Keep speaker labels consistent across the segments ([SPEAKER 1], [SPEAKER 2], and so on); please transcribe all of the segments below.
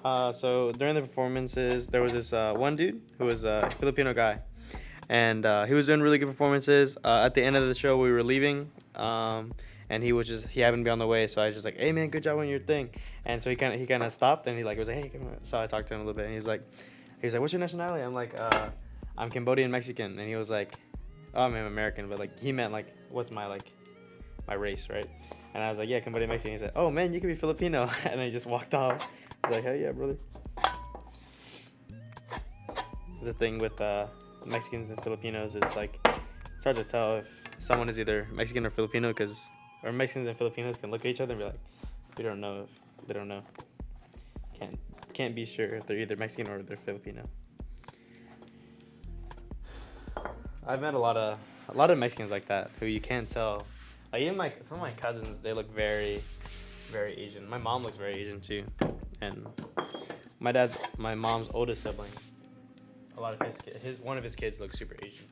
[SPEAKER 1] So during the performances, there was this one dude who was a Filipino guy, and he was doing really good performances. At the end of the show, we were leaving, and he happened to be on the way, so I was just like, "Hey man, good job on your thing." And so he kind of stopped, and he like was like, "Hey, come on." So I talked to him a little bit, and he's like, "What's your nationality?" I'm like, "I'm Cambodian Mexican," and he was like, "Oh, I'm American," but like he meant like, "What's my race, right?" And I was like, "Yeah, Cambodian Mexican." He said, "Oh man, you could be Filipino," and then he just walked off. I was like, "Hell yeah, brother." There's a thing with Mexicans and Filipinos. It's like it's hard to tell if someone is either Mexican or Filipino because or Mexicans and Filipinos can look at each other and be like, we don't know if they don't know. Can't can't be sure if they're either Mexican or they're Filipino. I've met a lot of Mexicans like that who you can't tell. Like even some of my cousins, they look very, very Asian. My mom looks very Asian too, and my mom's oldest sibling. A lot of his one of his kids looks super Asian.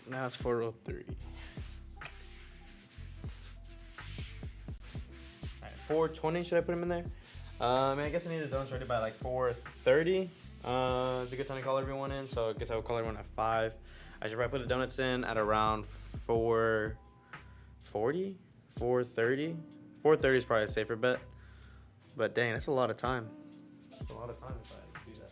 [SPEAKER 1] Now it's 4:03. Alright, 4:20. Should I put him in there? I guess I need the donuts ready by like 4:30. It's a good time to call everyone in, so I guess I will call everyone at 5. I should probably put the donuts in at around 4:40, 4:30. 4:30 is probably a safer bet. But dang, that's a lot of time. That's a lot of time if I do that.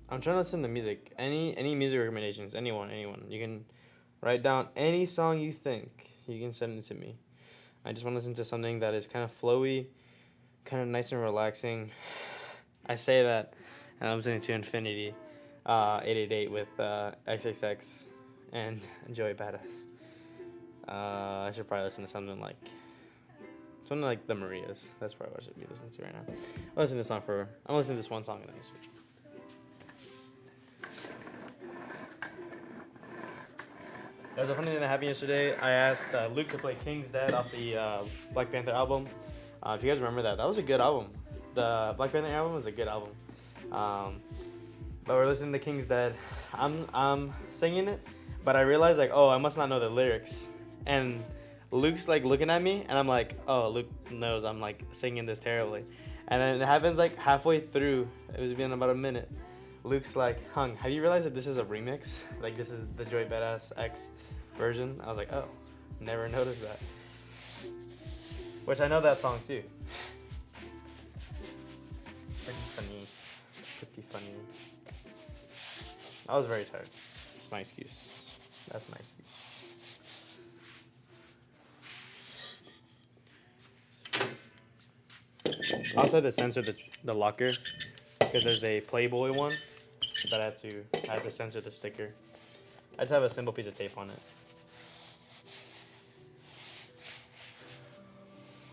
[SPEAKER 1] I'm trying to listen to music. Any music recommendations? Anyone. You can write down any song you think. You can send it to me. I just want to listen to something that is kind of flowy, kind of nice and relaxing. I say that, and I'm listening to Infinity, 888 with XXX and Joey Badass. I should probably listen to something like the Marias. That's probably what I should be listening to right now. I'm listening to this one song and then I'll switch. There's a funny thing that happened yesterday. I asked Luke to play King's Dead off the Black Panther album. If you guys remember that was a good album. The Black Panther album was a good album. Um, but we're listening to King's Dead. I'm singing it, but I realized like, oh, I must not know the lyrics. And Luke's like looking at me, and I'm like, oh, Luke knows I'm like singing this terribly. And then it happens like halfway through. It was been about a minute. Luke's like, Hung, have you realized that this is a remix? Like this is the Joey Badass X version. I was like, oh, never noticed that. Which I know that song too. Pretty funny. Pretty funny. I was very tired. That's my excuse. That's my excuse. I also had to censor the locker because there's a Playboy one that I had to censor the sticker. I just have a simple piece of tape on it.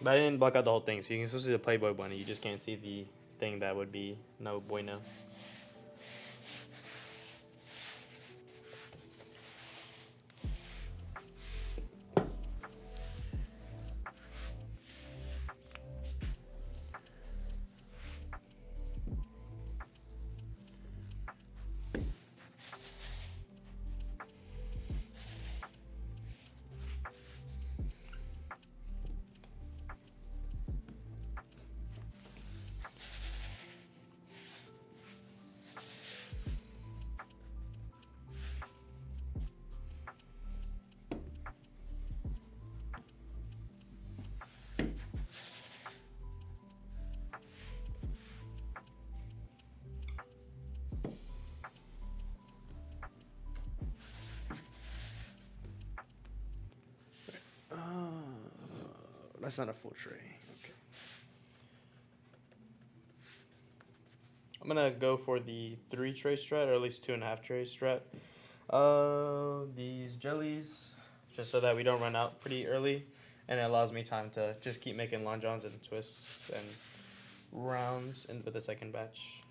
[SPEAKER 1] But I didn't block out the whole thing, so you can still see the Playboy bunny. You just can't see the thing that would be no bueno. That's not a full tray. Okay. I'm gonna go for the 3 tray strat, or at least 2.5 tray strat. These jellies, just so that we don't run out pretty early, and it allows me time to just keep making long johns and twists and rounds with the second batch.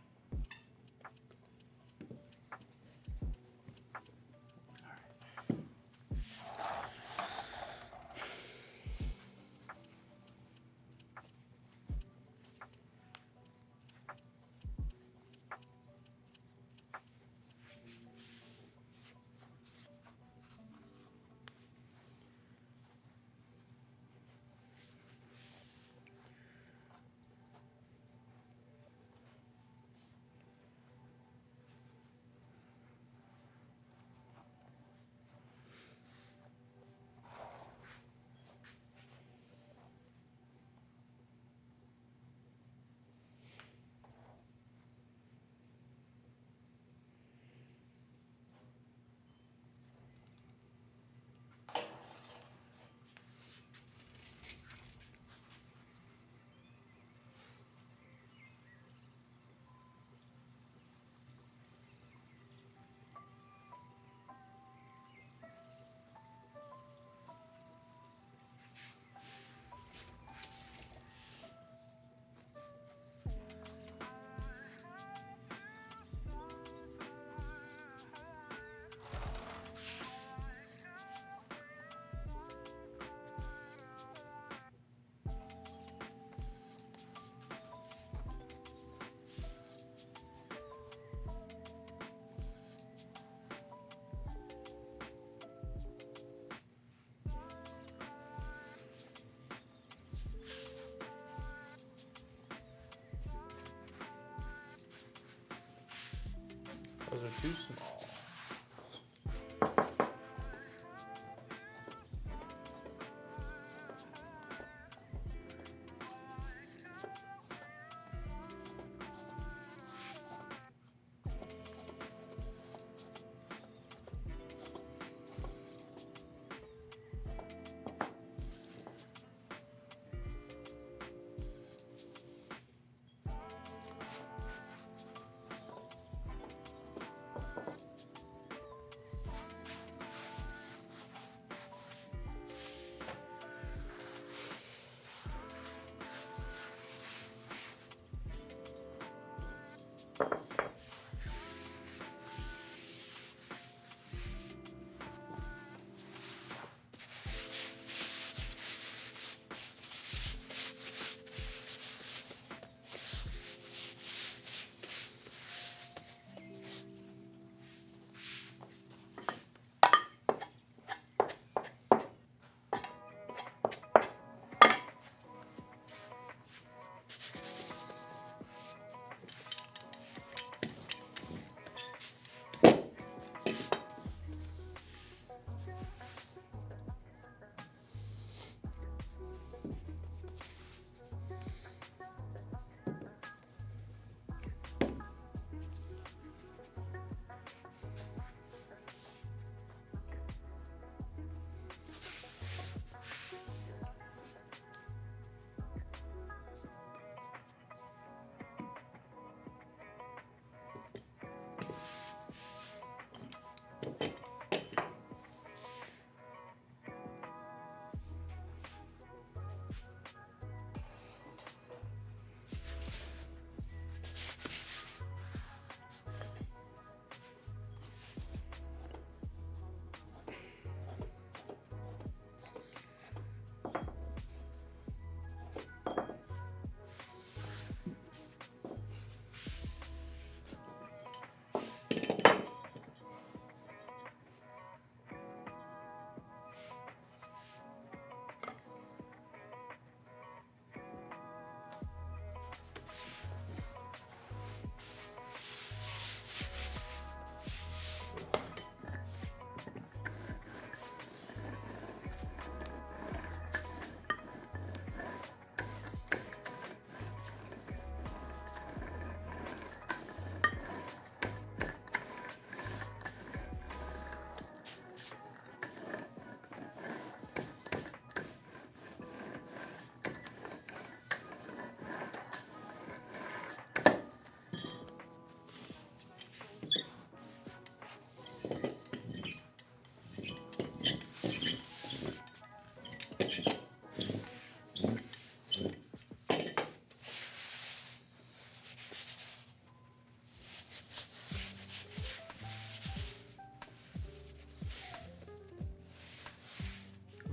[SPEAKER 1] Those are too small.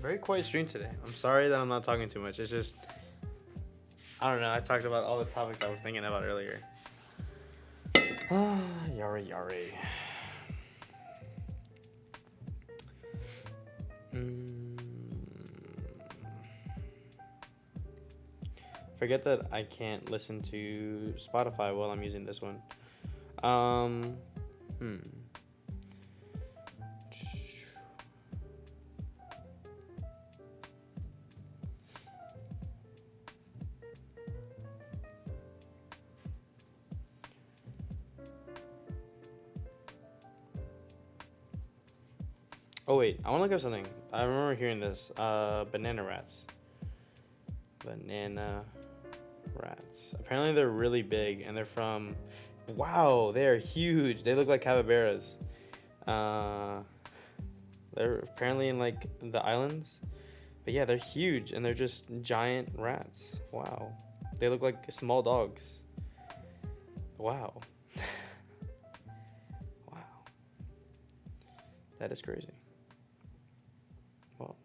[SPEAKER 1] very quiet stream today. I'm sorry that I'm not talking too much. It's just, I don't know. I talked about all the topics I was thinking about earlier. Yari. Forget that I can't listen to Spotify while I'm using this one. Oh wait, I want to look up something. I remember hearing this. Banana rats. Banana rats. Apparently they're really big and they're from. Wow, they are huge. They look like capybaras. They're apparently in like the islands. But yeah, they're huge and they're just giant rats. Wow. They look like small dogs. Wow. Wow. That is crazy. Well.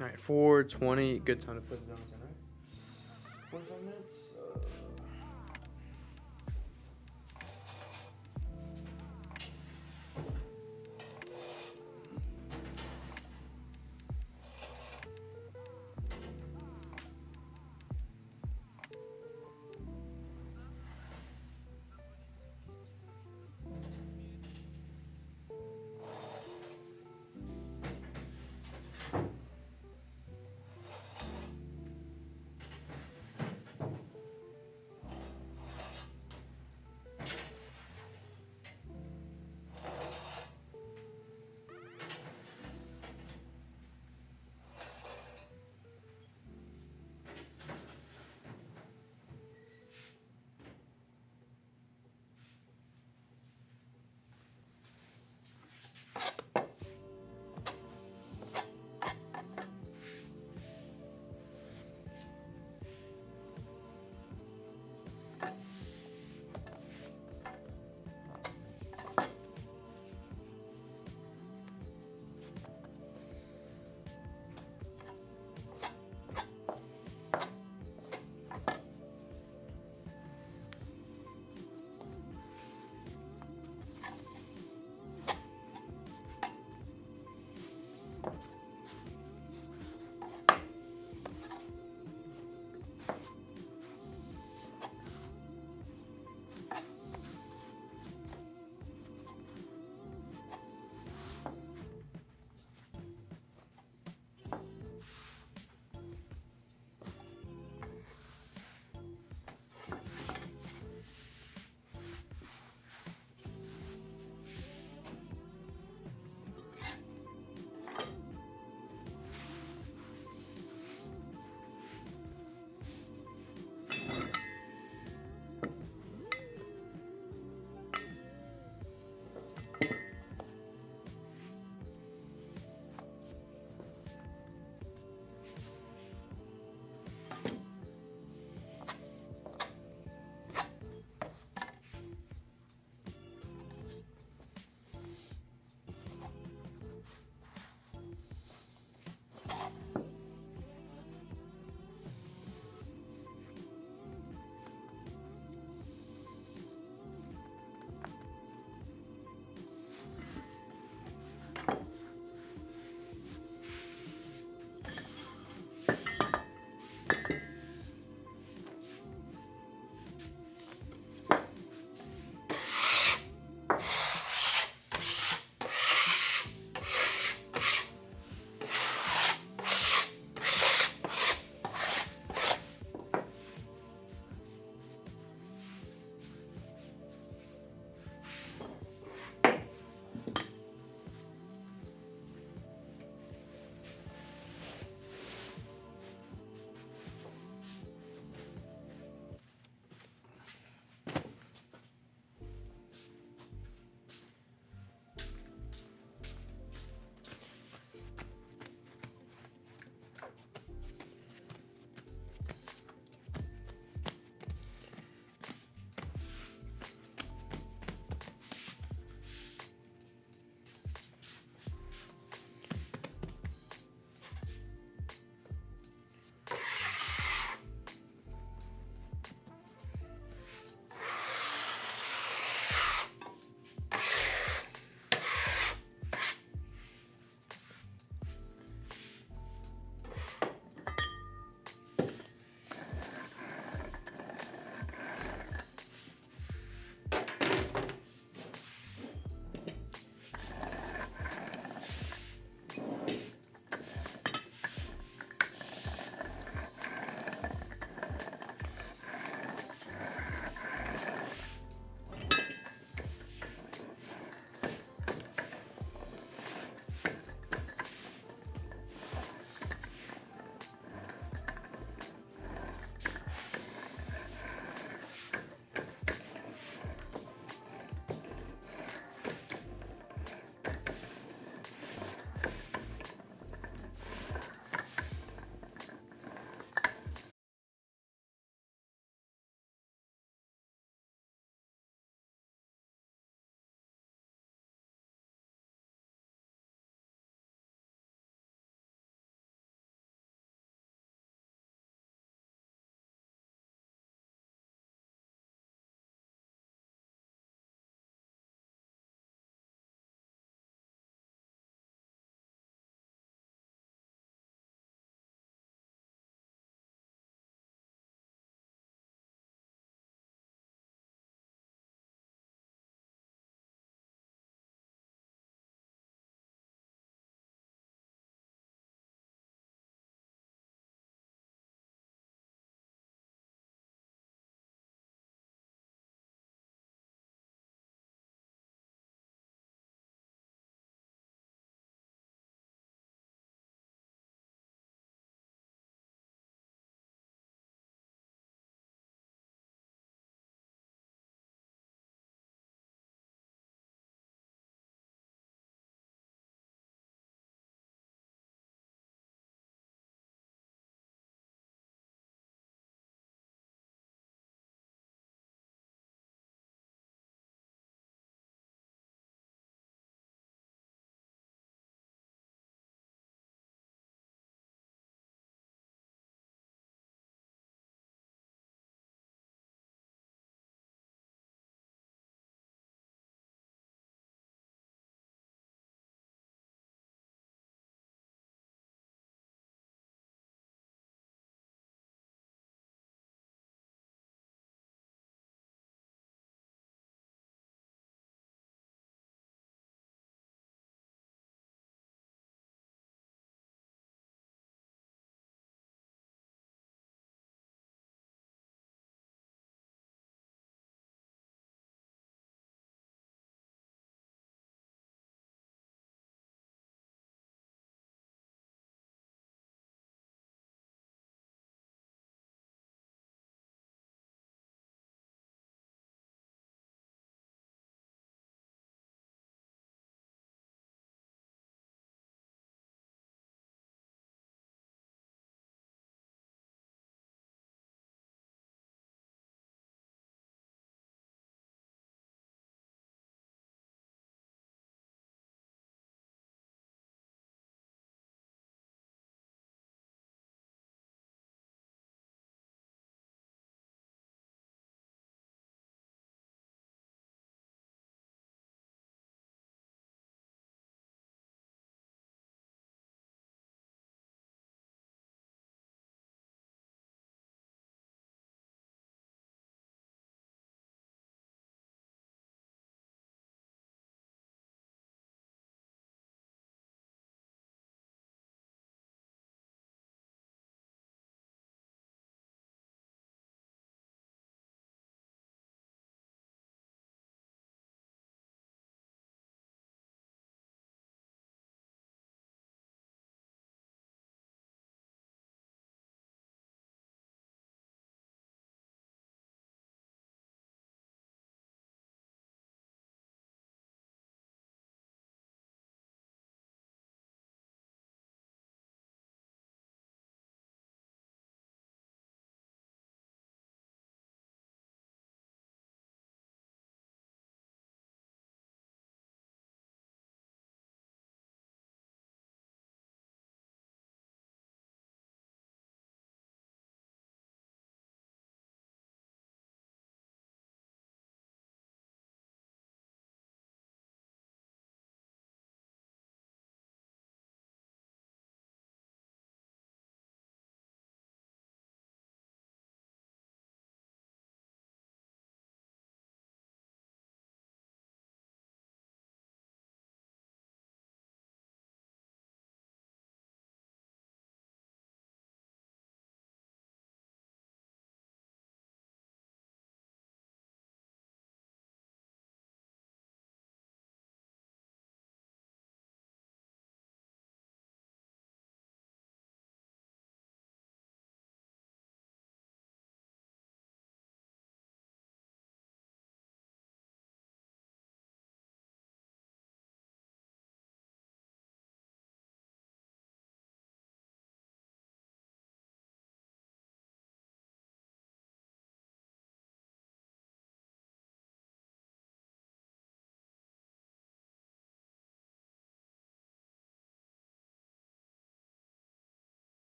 [SPEAKER 1] All right, 4:20. Good time to put the donuts in, right? 45 minutes.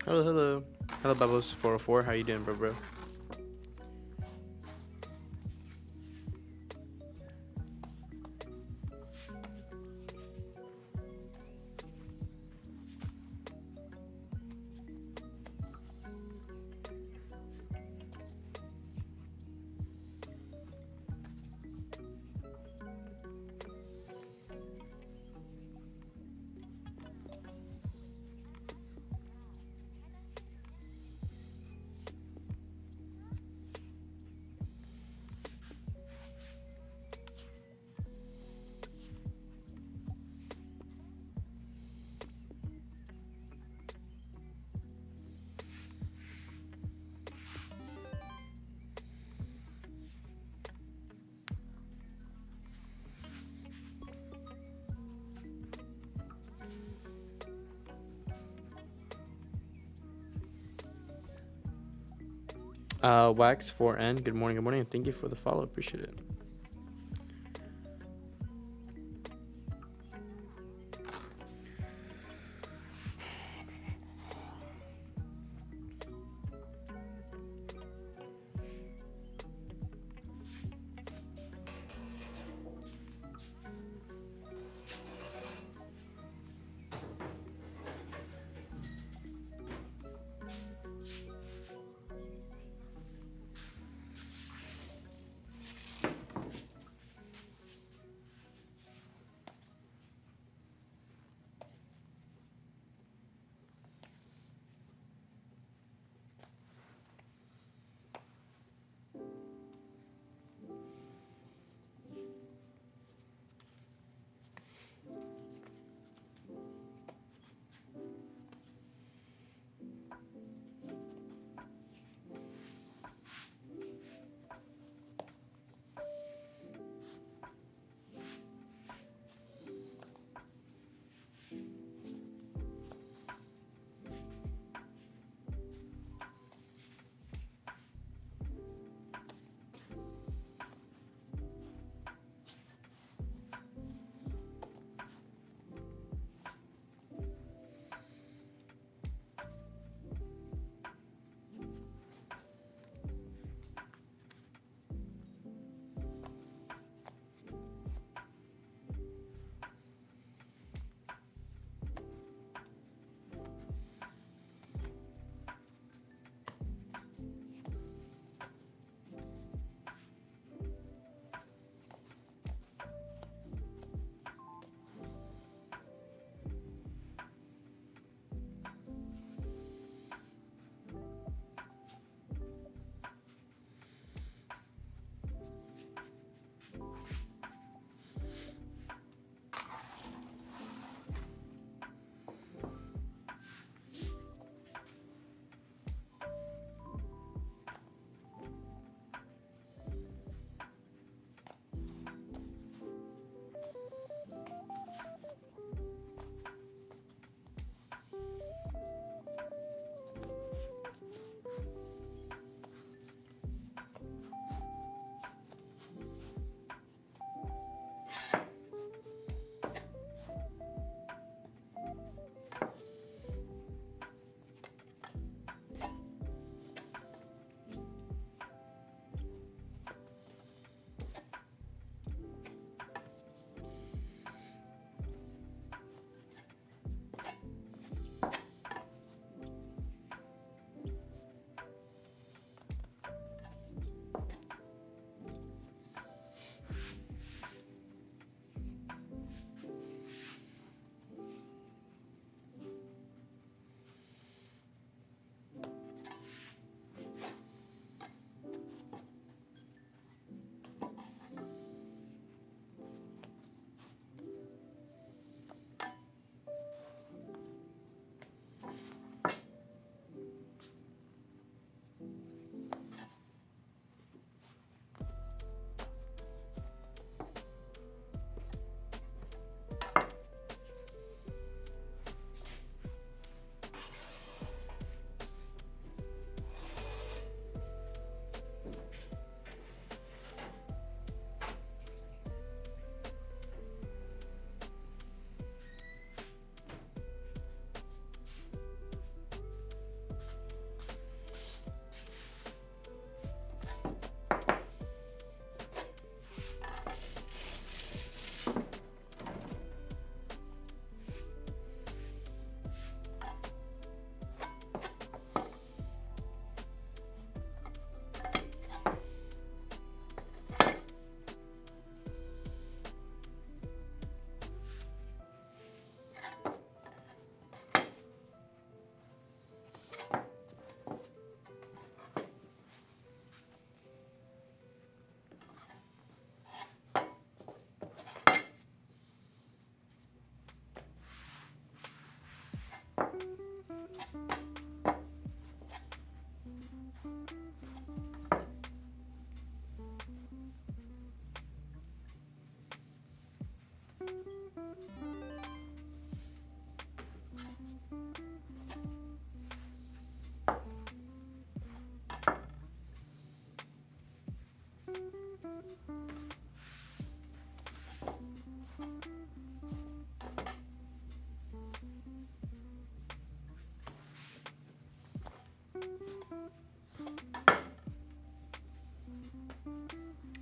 [SPEAKER 1] Hello, hello. Hello, Babos404. How you doing, bro? Wax4N. Good morning, and thank you for the follow. Appreciate it.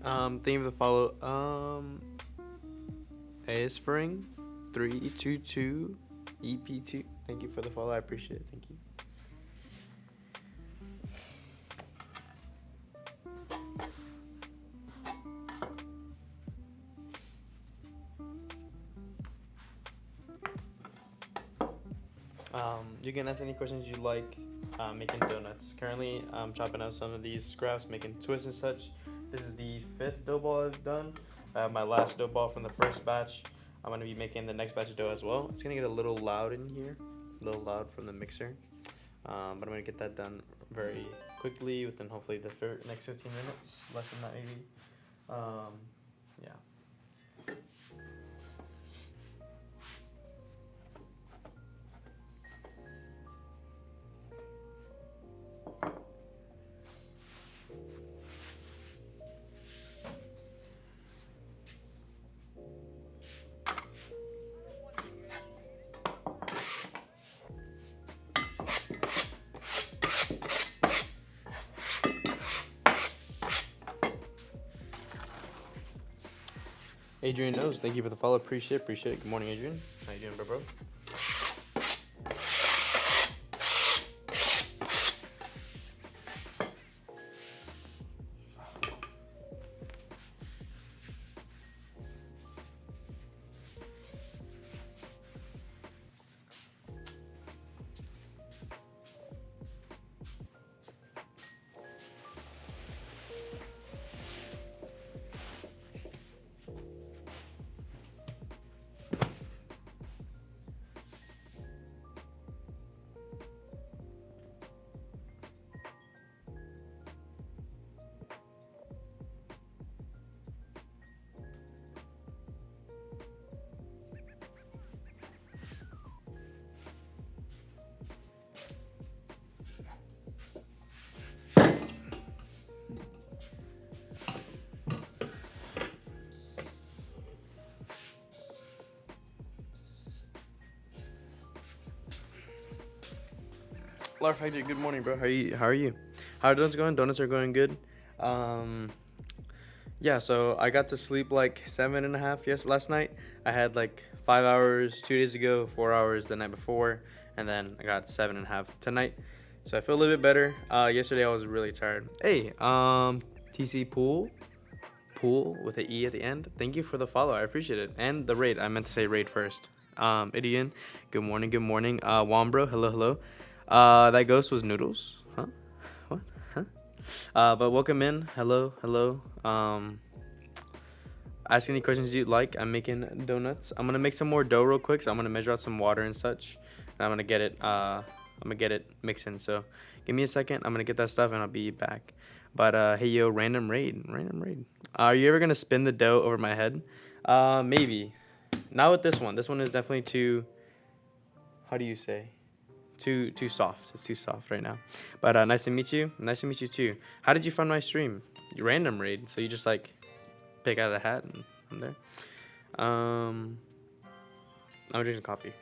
[SPEAKER 1] Thank you for the follow. Aspring 322 EP2. Thank you for the follow. I appreciate it. Thank you. You can ask any questions you like. Making donuts. Currently, I'm chopping out some of these scraps, making twists and such. This is the 5th dough ball I've done. I have my last dough ball from the first batch. I'm gonna be making the next batch of dough as well. It's gonna get a little loud in here, a little loud from the mixer. But I'm gonna get that done very quickly within hopefully the next 15 minutes, less than that maybe. Yeah. Adrian knows. Thank you for the follow. Appreciate it. Good morning, Adrian. How you doing, bro? Lar Factory, good morning, bro. How are you? How are donuts going? Donuts are going good. Yeah, so I got to sleep like 7.5 last night. I had like 5 hours 2 days ago, 4 hours the night before, and then I got 7.5 tonight. So I feel a little bit better. Yesterday I was really tired. Hey, TC Pool with an E at the end. Thank you for the follow. I appreciate it. And the raid. I meant to say raid first. Idian, good morning. Wombro, hello. That ghost was Noodles. Huh? What? Huh? But welcome in. Hello. Ask any questions you'd like. I'm making donuts. I'm gonna make some more dough real quick. So I'm gonna measure out some water and such. And I'm gonna get it mixing. So give me a second. I'm gonna get that stuff and I'll be back. But hey yo, random raid. Are you ever gonna spin the dough over my head? Maybe. Not with this one. This one is definitely too. How do you say? Too soft. It's too soft right now. But nice to meet you. Nice to meet you too. How did you find my stream? Random raid. So you just like pick out a hat and I'm there. I'm drinking coffee.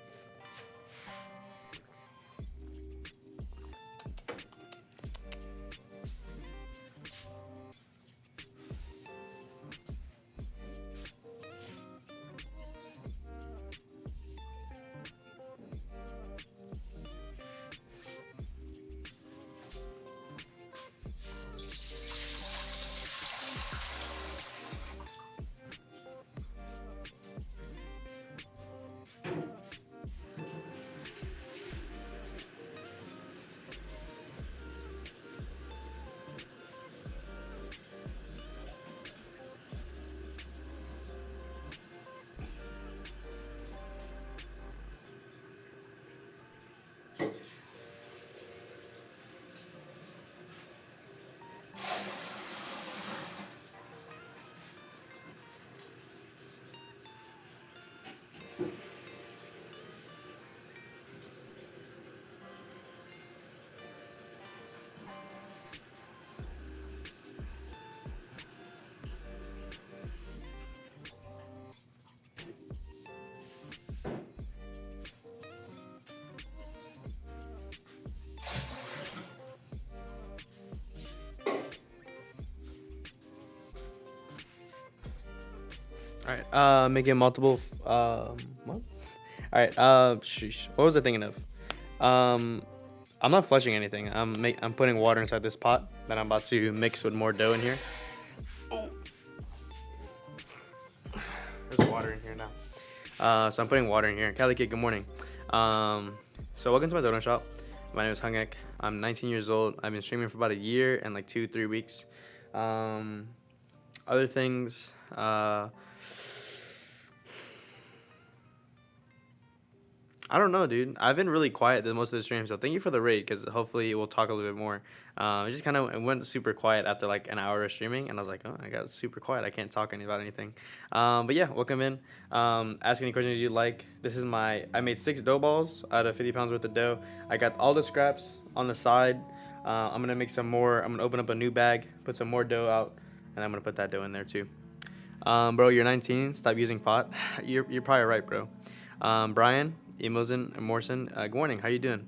[SPEAKER 1] All right. Making multiple. What? All right. Sheesh. What was I thinking of? Um, I'm not flushing anything. I'm putting water inside this pot that I'm about to mix with more dough in here. There's water in here now. So I'm putting water in here. Cali Kid, good morning. So welcome to my donut shop. My name is Hungek. I'm 19 years old. I've been streaming for about a year and like 2-3 weeks. Other things. I don't know, dude. I've been really quiet the most of the stream, so thank you for the raid, because hopefully we'll talk a little bit more. It just kind of went super quiet after like an hour of streaming, and I was like, oh, I got super quiet. I can't talk about anything. But yeah, welcome in. Ask any questions you'd like. This is I made 6 dough balls out of 50 pounds worth of dough. I got all the scraps on the side. I'm going to make some more. I'm going to open up a new bag, put some more dough out, and I'm going to put that dough in there too. Bro, you're 19. Stop using pot. You're probably right, bro. Brian, Emosin, Morrison, good morning. How you doing?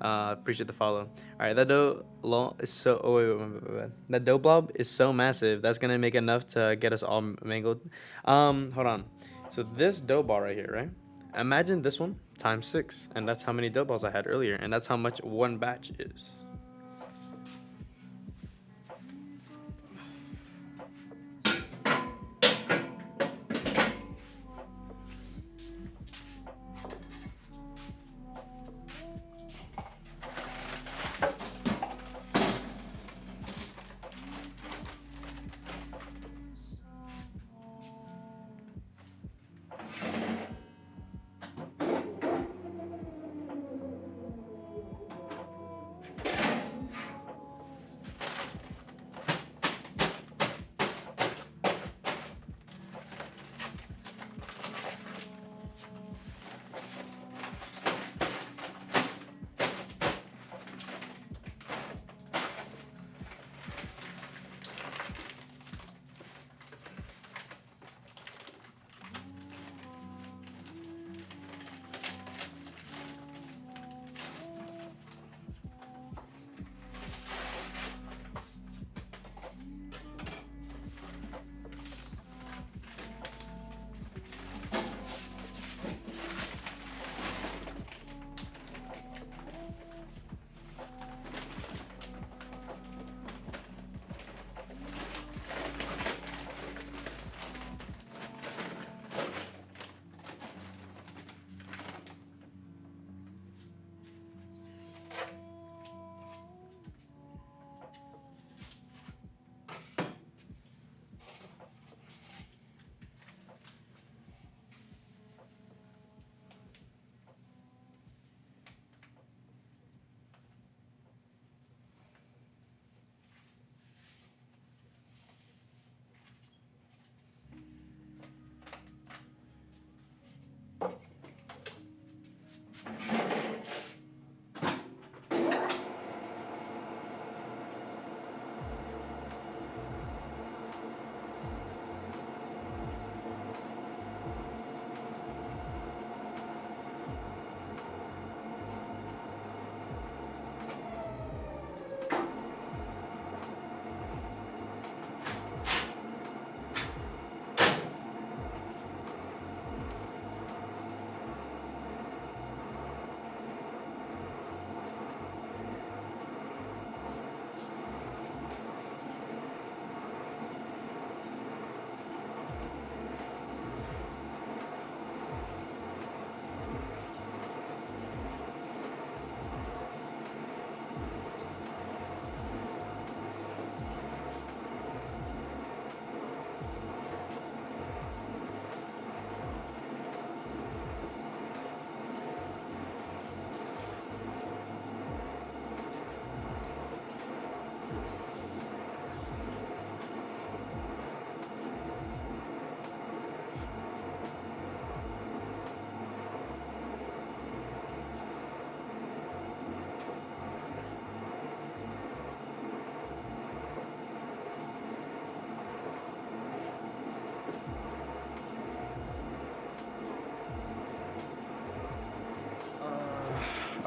[SPEAKER 1] Appreciate the follow. All right, that dough is so. Oh wait. That dough blob is so massive. That's gonna make enough to get us all mangled. Hold on. So this dough ball right here, right? Imagine this one times 6, and that's how many dough balls I had earlier, and that's how much one batch is.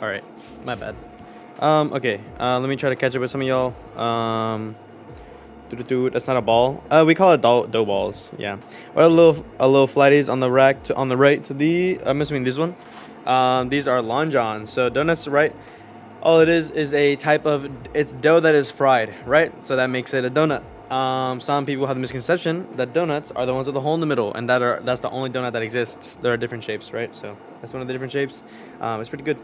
[SPEAKER 1] All right, my bad. Okay. Let me try to catch up with some of y'all. That's not a ball. We call it dough balls. Yeah. Or a little flighties on the rack on the right to the. I'm assuming this one. These are Long Johns. So donuts, right? All it is a type of it's dough that is fried, right? So that makes it a donut. Some people have the misconception that donuts are the ones with the hole in the middle, and that's the only donut that exists. There are different shapes, right? So that's one of the different shapes. It's pretty good.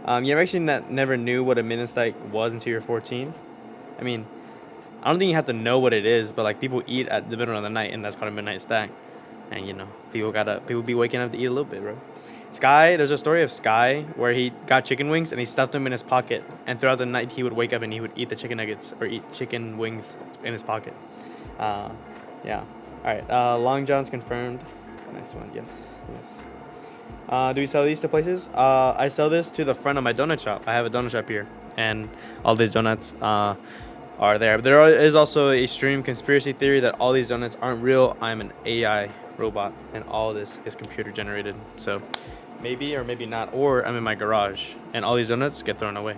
[SPEAKER 1] You ever actually never knew what a midnight snack was until you're 14? I mean, I don't think you have to know what it is, but like people eat at the middle of the night, and that's called a midnight snack. And people be waking up to eat a little bit, bro. Sky, there's a story of Sky where he got chicken wings and he stuffed them in his pocket, and throughout the night he would wake up and he would eat the chicken nuggets or eat chicken wings in his pocket. Yeah. All right. Long John's confirmed. Nice one. Yes. Yes. Do we sell these to places? I sell this to the front of my donut shop. I have a donut shop here, and all these donuts are there. But there is also a extreme conspiracy theory that all these donuts aren't real. I'm an AI robot, and all this is computer generated. So maybe or maybe not. Or I'm in my garage, and all these donuts get thrown away.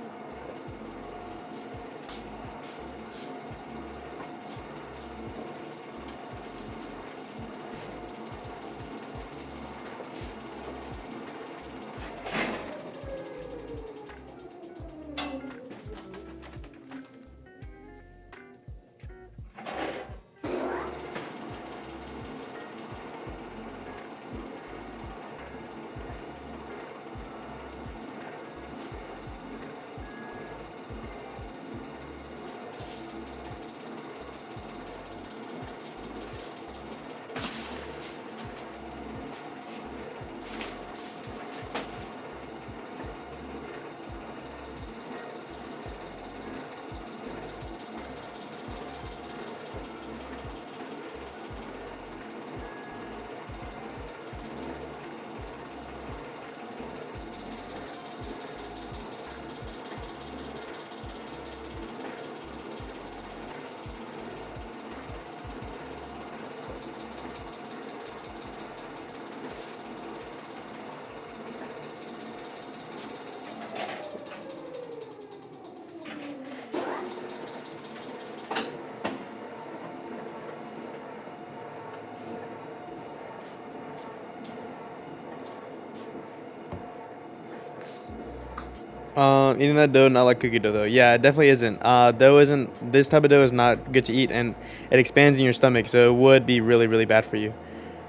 [SPEAKER 1] Eating that dough, not like cookie dough though. Yeah, it definitely isn't. Dough isn't. This type of dough is not good to eat, and it expands in your stomach, so it would be really, really bad for you.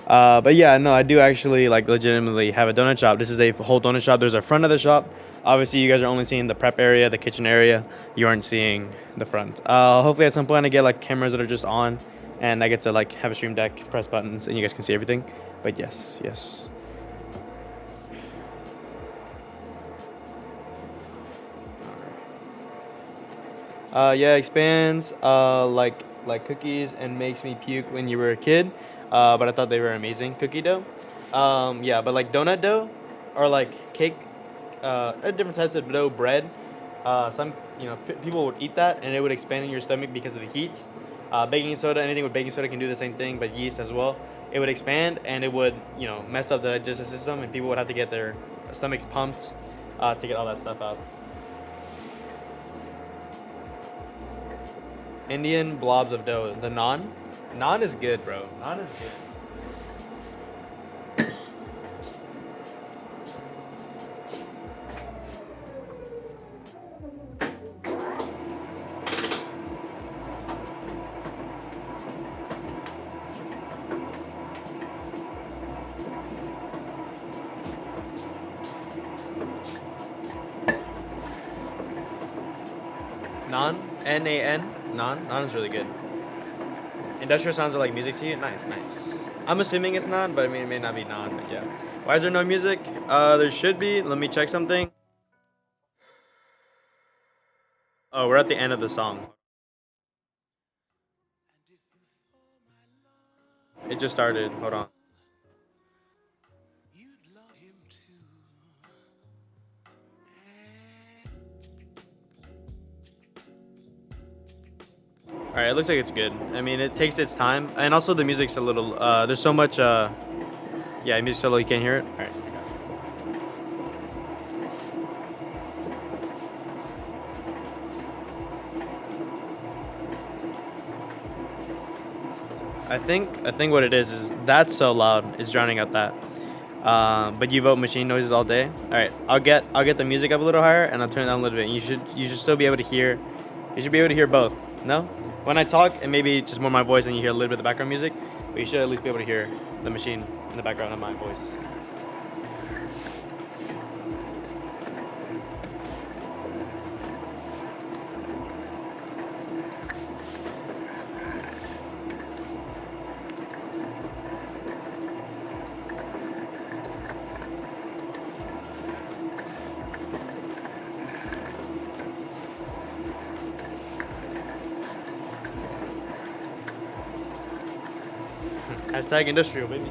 [SPEAKER 1] But yeah, no, I do actually like legitimately have a donut shop. This is a whole donut shop. There's a front of the shop. Obviously, you guys are only seeing the prep area, the kitchen area. You aren't seeing the front. Hopefully, at some point, I get like cameras that are just on, and I get to like have a stream deck, press buttons, and you guys can see everything. But yes, yes. Yeah, expands like cookies and makes me puke when you were a kid. But I thought they were amazing. Cookie dough. Yeah, but like donut dough or like cake, different types of dough bread. Some people would eat that and it would expand in your stomach because of the heat. Baking soda, anything with baking soda can do the same thing, but yeast as well. It would expand and it would mess up the digestive system, and people would have to get their stomachs pumped to get all that stuff out. Indian blobs of dough. The naan. Naan is good, bro. Naan is good. Naan. Nan. Naan. Naan is really good. Industrial sounds are like music to you? Nice, nice. I'm assuming it's naan, but I mean, it may not be naan, but yeah. Why is there no music? There should be. Let me check something. Oh, we're at the end of the song. It just started. Hold on. All right, it looks like it's good. I mean, it takes its time, and also the music's a little. There's so much. Yeah, music's so low you can't hear it. All right. I think what it is that's so loud it's drowning out that. But you vote machine noises all day. All right, I'll get the music up a little higher and I'll turn it down a little bit. You should still be able to hear. You should be able to hear both. No, when I talk, it may be just more my voice and you hear a little bit of the background music, but you should at least be able to hear the machine in the background of my voice. Hashtag industrial, baby.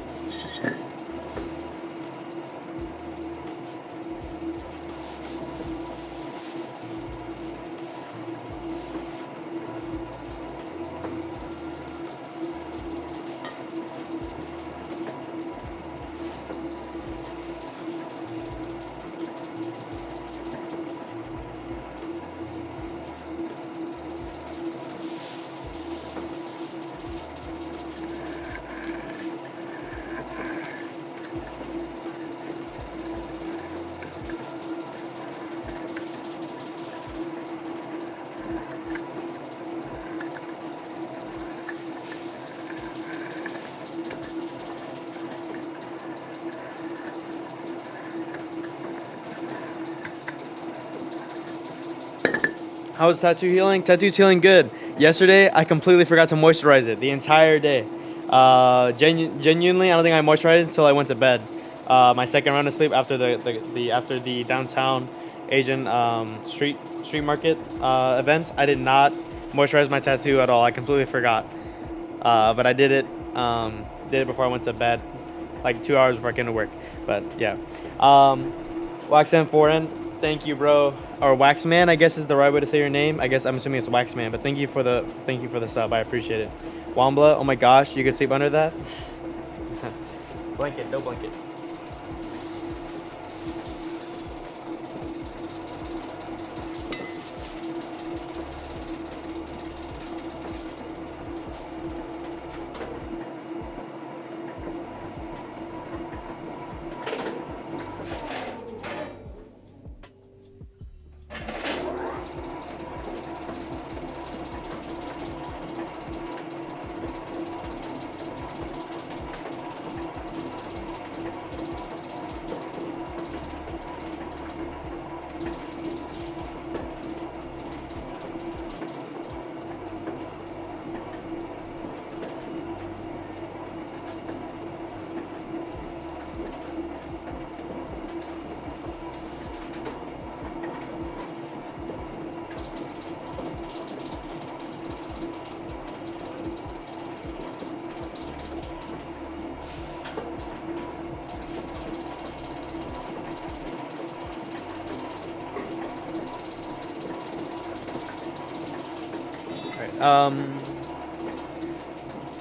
[SPEAKER 1] How's tattoo healing? Tattoo's healing good. Yesterday, I completely forgot to moisturize it the entire day. Genuinely, I don't think I moisturized it until I went to bed. My second round of sleep after the downtown Asian street market events, I did not moisturize my tattoo at all. I completely forgot. But I did it. Did it before I went to bed, like 2 hours before I came to work. But yeah. Waxn4n, thank you, bro. Or Waxman, I guess is the right way to say your name. I guess I'm assuming it's Waxman, but thank you for the sub. I appreciate it. Wambla, oh my gosh, you could sleep under that. Blanket, no blanket.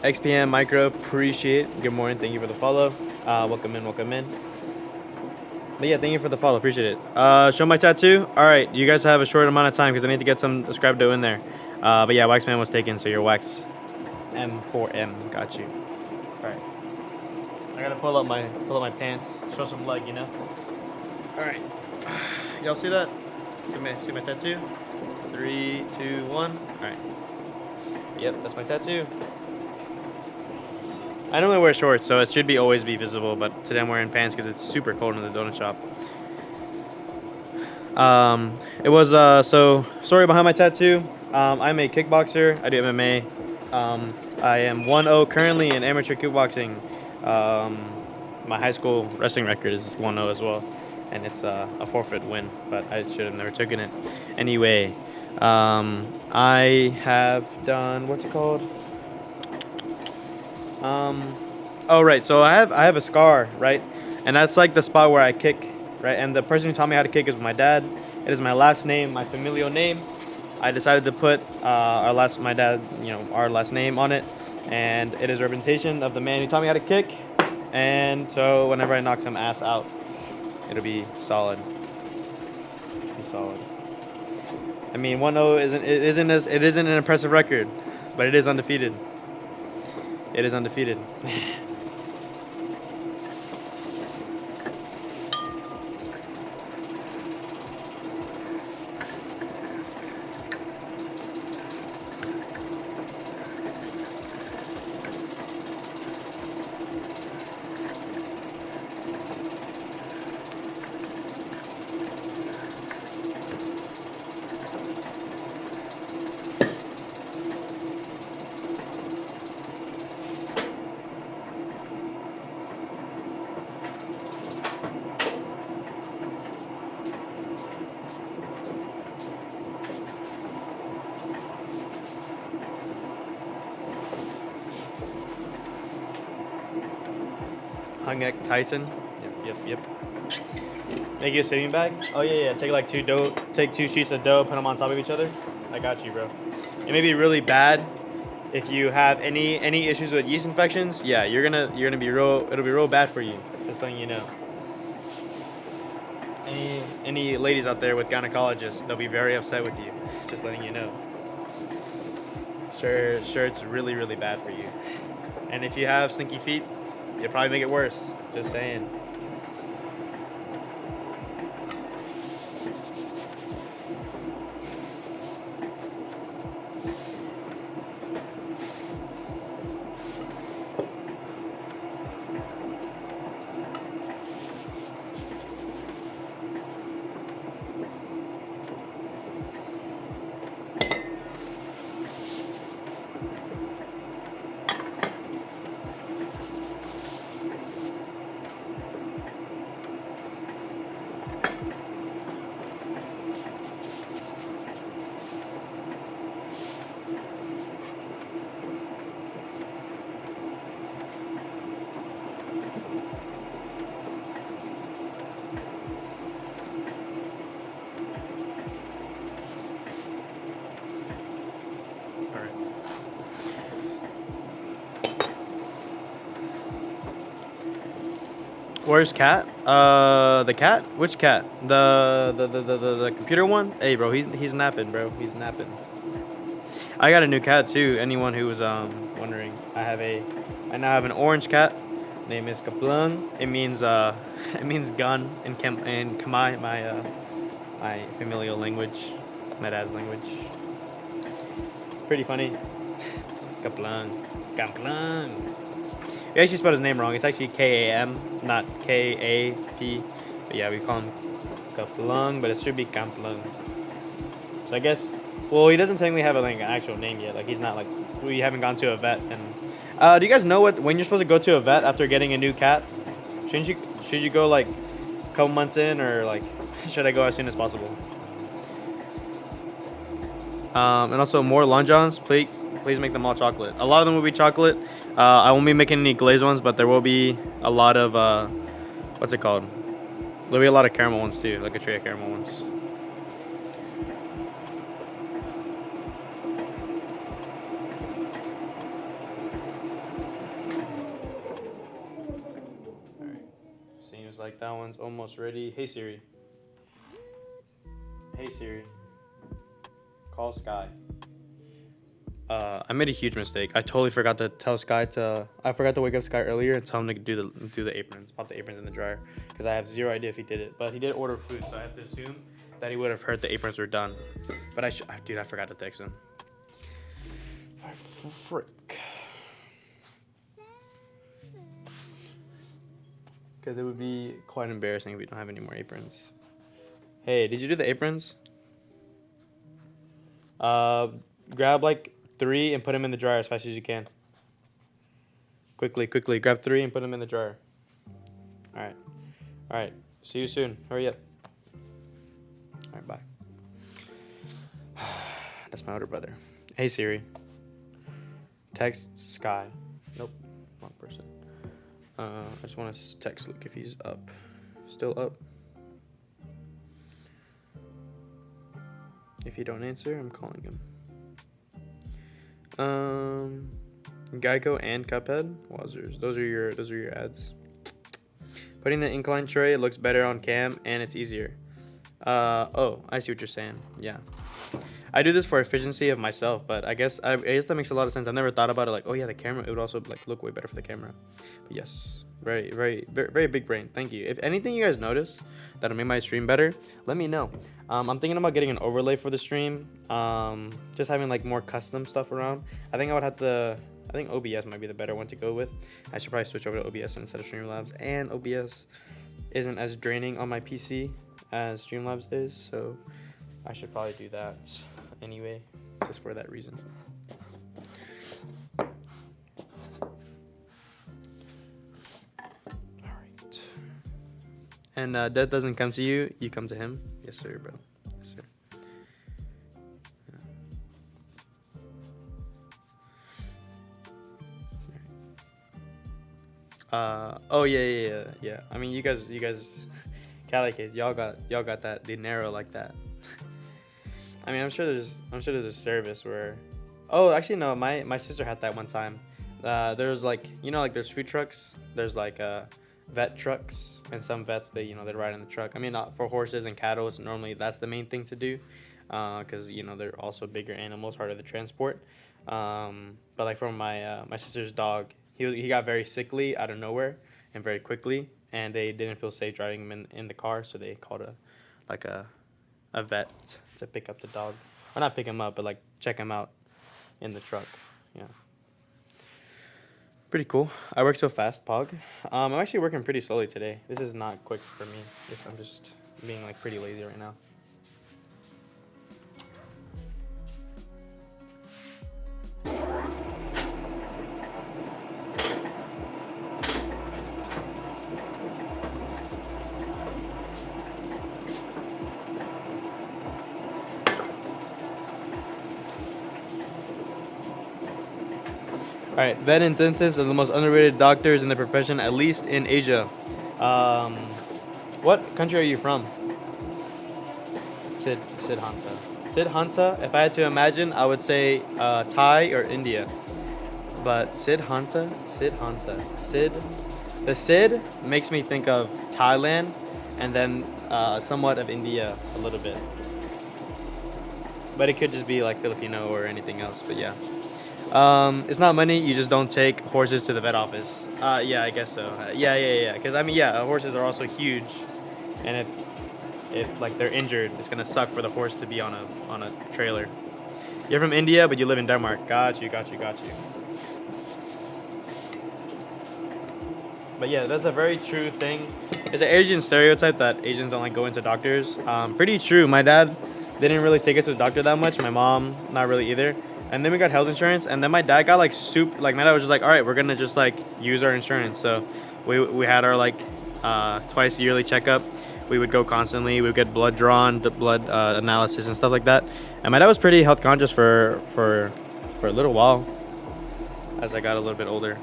[SPEAKER 1] XPM Micro, appreciate. Good morning, thank you for the follow. Welcome in, welcome in. But yeah, thank you for the follow, appreciate it. Show my tattoo. All right, you guys have a short amount of time because I need to get some scrap dough in there. But yeah, Waxman was taken, so your Wax M4M got you. All right, I gotta pull up my pants, show some leg, you know. All right, y'all see that? See my tattoo? 3, 2, 1. All right. Yep, that's my tattoo. I normally wear shorts, so it should always be visible, but today I'm wearing pants because it's super cold in the donut shop. It was, so, story behind my tattoo. I'm a kickboxer. I do MMA. I am 1-0 currently in amateur kickboxing. My high school wrestling record is 1-0 as well, and it's a forfeit win, but I should have never taken it. Anyway, I have done, what's it called? Oh right, so I have a scar, right, and that's like the spot where I kick, right, and the person who taught me how to kick is my dad. It is my last name, my familial name. I decided to put our last name on it, and it is a representation of the man who taught me how to kick, and so whenever I knock some ass out, it'll be solid. Be solid. I mean, 1-0 isn't an impressive record, but it is undefeated. It is undefeated. Hung Ek Tyson. Yep. Make you a sitting bag? Oh yeah. Take like take 2 sheets of dough, put them on top of each other. I got you, bro. It may be really bad if you have any issues with yeast infections. Yeah, you're gonna be real. It'll be real bad for you. Just letting you know. Any ladies out there with gynecologists, they'll be very upset with you. Just letting you know. Sure, it's really bad for you. And if you have stinky feet, it'll probably make it worse. Just saying. Where's Cat? The cat? Which cat? The computer one? Hey, bro, he's napping, bro. He's napping. I got a new cat too. Anyone who was wondering, I now have an orange cat. Name is Kaplung. It means it means gun in Khmer, my familial language, my dad's language. Pretty funny. Kaplung. We actually spelled his name wrong. It's actually Kam, not Kap. But yeah, we call him Kaplung, but it should be Kamplung. So I guess, well, he doesn't technically have an actual name yet. Like, he's not like, we haven't gone to a vet. And do you guys know when you're supposed to go to a vet after getting a new cat? Should you go like a couple months in, or like should I go as soon as possible? And also more Long Johns, please make them all chocolate. A lot of them will be chocolate. I won't be making any glazed ones, but there will be a lot of, what's it called? There'll be a lot of caramel ones too, like a tray of caramel ones. Alright, seems like that one's almost ready. Hey Siri. Hey Siri. Call Sky. I made a huge mistake. I totally forgot to tell Sky I forgot to wake up Sky earlier and tell him to do the aprons, pop the aprons in the dryer, because I have zero idea if he did it. But he did order food, so I have to assume that he would have heard the aprons were done. But I forgot to text him. Frick. Because it would be quite embarrassing if we don't have any more aprons. Hey, did you do the aprons? Grab like 3 and put them in the dryer as fast as you can. Quickly. Grab 3 and put them in the dryer. All right. See you soon. Hurry up. All right, bye. That's my older brother. Hey Siri. Text Sky. Nope, wrong person. I just want to text Luke if he's up. Still up. If you don't answer, I'm calling him. Geico and Cuphead. Wowzers. Those are your ads. Putting the incline tray, it looks better on cam and it's easier. Oh, I see what you're saying. Yeah. I do this for efficiency of myself, but I guess that makes a lot of sense. I've never thought about it like, oh yeah, the camera, it would also like look way better for the camera. But yes, very big brain. Thank you. If anything you guys notice that'll make my stream better, let me know. I'm thinking about getting an overlay for the stream. Just having like more custom stuff around. I think OBS might be the better one to go with. I should probably switch over to OBS instead of Streamlabs, and OBS isn't as draining on my PC as Streamlabs is, so I should probably do that anyway, just for that reason. Alright. And Death doesn't come to you, you come to him. Yes sir, bro. Yes sir. Oh yeah. I mean, you guys, Cali kids, y'all got that dinero like that. I mean, I'm sure there's a service where, oh, actually no, my sister had that one time. There's like, like there's food trucks, there's like vet trucks, and some vets they ride in the truck. I mean, not for horses and cattle, it's normally that's the main thing to do, because they're also bigger animals, harder to transport. But like for my sister's dog. He got very sickly out of nowhere and very quickly, and they didn't feel safe driving him in the car, so they called a vet to pick up the dog. Or not pick him up, but like check him out in the truck. Yeah. Pretty cool. I work so fast, Pog. I'm actually working pretty slowly today. This is not quick for me. I'm just being like pretty lazy right now. Alright, vet and dentists are the most underrated doctors in the profession, at least in Asia. What country are you from? Sid Hanta. Sid Hanta, if I had to imagine, I would say Thai or India. But Sid Hanta. The Sid makes me think of Thailand, and then somewhat of India a little bit. But it could just be like Filipino or anything else, but yeah. It's not money, you just don't take horses to the vet office. Yeah, I guess so. Yeah. Because, I mean, yeah, horses are also huge. And if like, they're injured, it's going to suck for the horse to be on a trailer. You're from India, but you live in Denmark. Got you. But, yeah, that's a very true thing. It's an Asian stereotype that Asians don't like going to doctors. Pretty true. My dad didn't really take us to the doctor that much. My mom, not really either. And then we got health insurance, and then my dad got like my dad was just like, all right, we're gonna just like use our insurance. So we had our like twice yearly checkup. We would go constantly. We would get blood drawn, blood analysis and stuff like that. And my dad was pretty health conscious for a little while as I got a little bit older.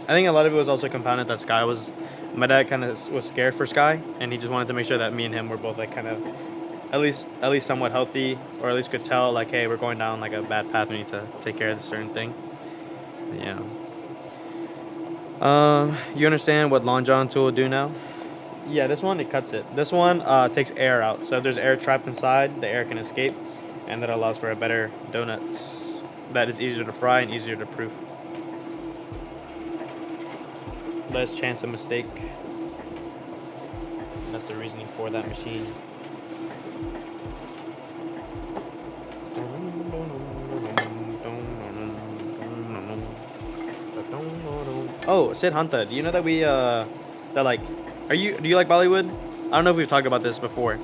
[SPEAKER 1] I think a lot of it was also compounded that my dad kind of was scared for Sky, and he just wanted to make sure that me and him were both like kind of at least somewhat healthy, or at least could tell like, hey, we're going down like a bad path, we need to take care of this certain thing. Yeah. You understand what Long John tool will do now? Yeah, this one, it cuts it. This one takes air out, so if there's air trapped inside, the air can escape, and that allows for a better donut that is easier to fry and easier to proof. Less chance of mistake. That's the reasoning for that machine. Oh, Sid Hanta, do you know that do you like Bollywood? I don't know if we've talked about this before.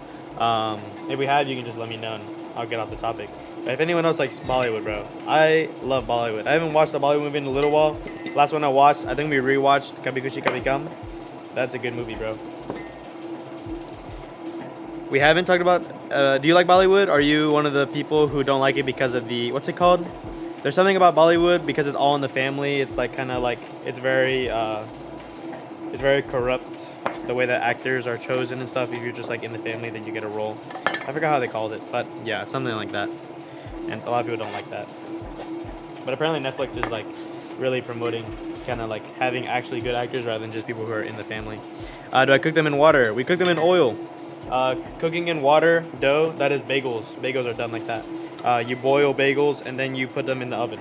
[SPEAKER 1] If we have, you can just let me know and I'll get off the topic. But if anyone else likes Bollywood, bro, I love Bollywood. I haven't watched a Bollywood movie in a little while. Last one I watched, I think we rewatched Kabhi Khushi Kabhie Gham. That's a good movie, bro. We haven't talked about, do you like Bollywood? Are you one of the people who don't like it because of what's it called? There's something about Bollywood because it's all in the family. It's like kind of like, it's very corrupt, the way that actors are chosen and stuff. If you're just like in the family, then you get a role. I forgot how they called it, but yeah, something like that. And a lot of people don't like that. But apparently Netflix is like really promoting kind of like having actually good actors rather than just people who are in the family. Do I cook them in water? We cook them in oil. Cooking in water, dough, that is bagels. Bagels are done like that. You boil bagels and then you put them in the oven.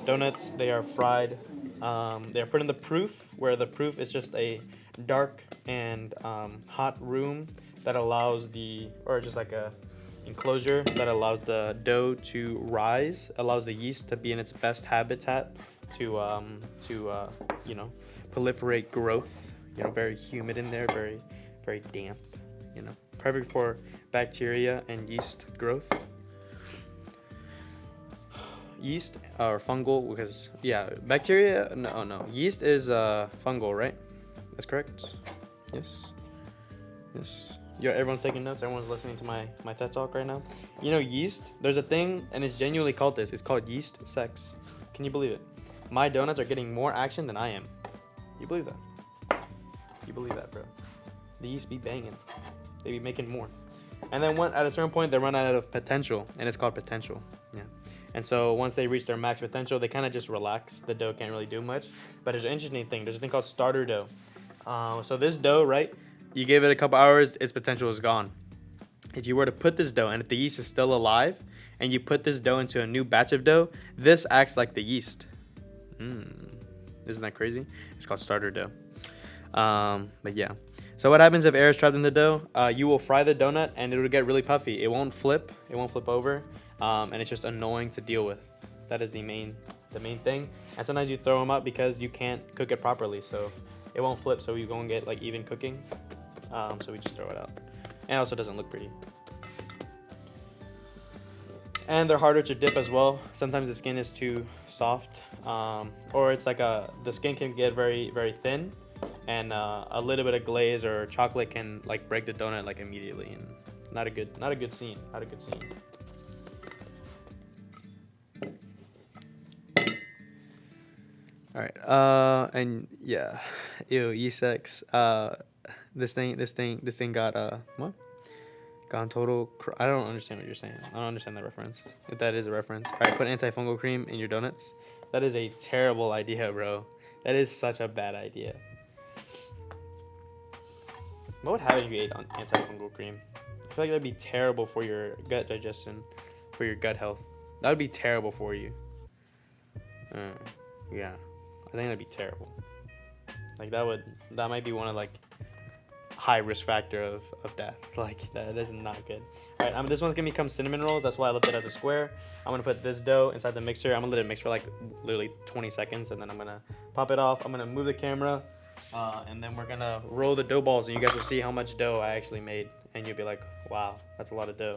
[SPEAKER 1] Donuts, they are fried. They are put in the proof, where the proof is just a dark and hot room that allows or just like a enclosure that allows the dough to rise, allows the yeast to be in its best habitat to proliferate growth. Very humid in there, very very damp. Perfect for bacteria and yeast growth. Yeast or fungal, because bacteria. No, yeast is fungal, right? That's correct. Yes. Everyone's taking notes. Everyone's listening to my TED talk right now. Yeast. There's a thing, and it's genuinely called this. It's called yeast sex. Can you believe it? My donuts are getting more action than I am. You believe that? You believe that, bro? The yeast be banging. They be making more. And then at a certain point, they run out of potential, and it's called potential. Yeah. And so once they reach their max potential, they kind of just relax. The dough can't really do much. But there's an interesting thing. There's a thing called starter dough. So this dough, right? You give it a couple hours, its potential is gone. If you were to put this dough, and if the yeast is still alive, and you put this dough into a new batch of dough, this acts like the yeast. Isn't that crazy? It's called starter dough. But yeah. So what happens if air is trapped in the dough? You will fry the donut, and it'll get really puffy. It won't flip. It won't flip over. And it's just annoying to deal with. That is the main thing. And sometimes you throw them up because you can't cook it properly, so it won't flip. So you won't get like even cooking. So we just throw it out. And it also doesn't look pretty. And they're harder to dip as well. Sometimes the skin is too soft, or it's like the skin can get very very thin, and a little bit of glaze or chocolate can like break the donut like immediately, and not a good scene. All right. And yeah, yeast sex. This thing got what? Gone total. I don't understand what you're saying. I don't understand that reference. If that is a reference. All right, put antifungal cream in your donuts. That is a terrible idea, bro. That is such a bad idea. What would happen if you ate antifungal cream? I feel like that'd be terrible for your gut digestion, for your gut health. That would be terrible for you. Yeah, I think that'd be terrible. Like that might be one of like high risk factor of death. Like that is not good. All right, this one's gonna become cinnamon rolls. That's why I left it as a square. I'm gonna put this dough inside the mixer. I'm gonna let it mix for like literally 20 seconds, and then I'm gonna pop it off. I'm gonna move the camera, and then we're gonna roll the dough balls, and you guys will see how much dough I actually made, and you'll be like, wow, that's a lot of dough.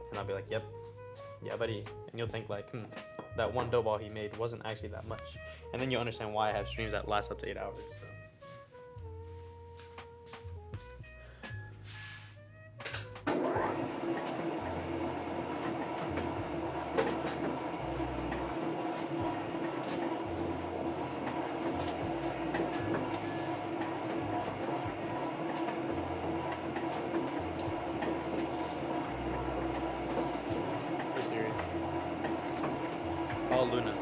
[SPEAKER 1] And I'll be like, yep, yeah, buddy. And you'll think like, that one dough ball he made wasn't actually that much. And then you'll understand why I have streams that last up to 8 hours. So. Call Luna.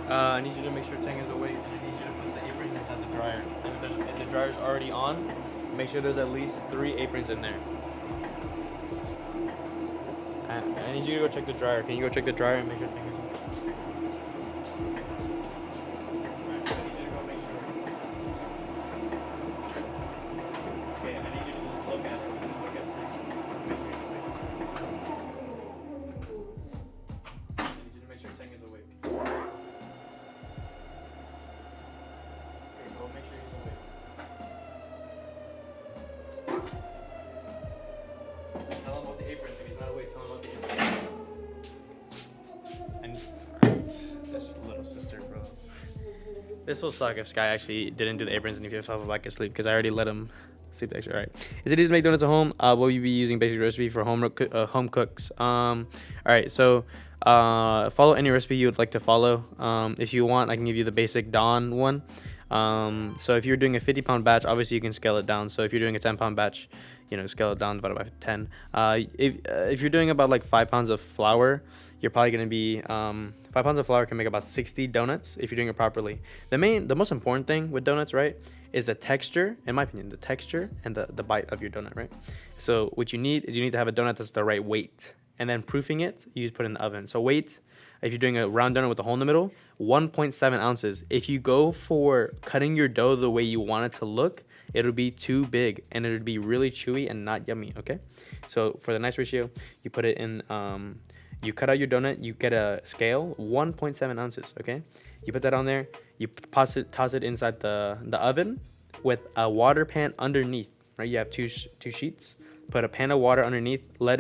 [SPEAKER 1] I need you to make sure Tang is awake, and I need you to put the aprons inside the dryer. And if the dryer's already on, make sure there's at least 3 aprons in there. I need you to go check the dryer. Can you go check the dryer and make sure Tang is awake? Alright, I need you to go make sure. Okay, I need you to just look at it and look at Tang. Make sure he's awake. I need you to make sure Tang is awake. This will suck if Sky actually didn't do the aprons and if you fell back asleep, because I already let him Sleep texture. All right. Is it easy to make donuts at home? Will you be using basic recipe for home cooks? All right. So follow any recipe you would like to follow. If you want, I can give you the basic Dawn one. So if you're doing a 50-pound batch, obviously you can scale it down. So if you're doing a 10-pound batch, scale it down divided by 10. If you're doing about like 5 pounds of flour, you're probably going to be 5 pounds of flour can make about 60 donuts if you're doing it properly. The most important thing with donuts, right, is the texture. In my opinion, the texture and the bite of your donut, right? So what you need is to have a donut that's the right weight, and then proofing it, you just put it in the oven. So weight, if you're doing a round donut with a hole in the middle, 1.7 ounces. If you go for cutting your dough the way you want it to look, it'll be too big and it'll be really chewy and not yummy. Okay, so for the nice ratio, you put it in. You cut out your donut, you get a scale, 1.7 ounces, okay? You put that on there, you toss it inside the oven with a water pan underneath, right? You have two sheets, put a pan of water underneath, let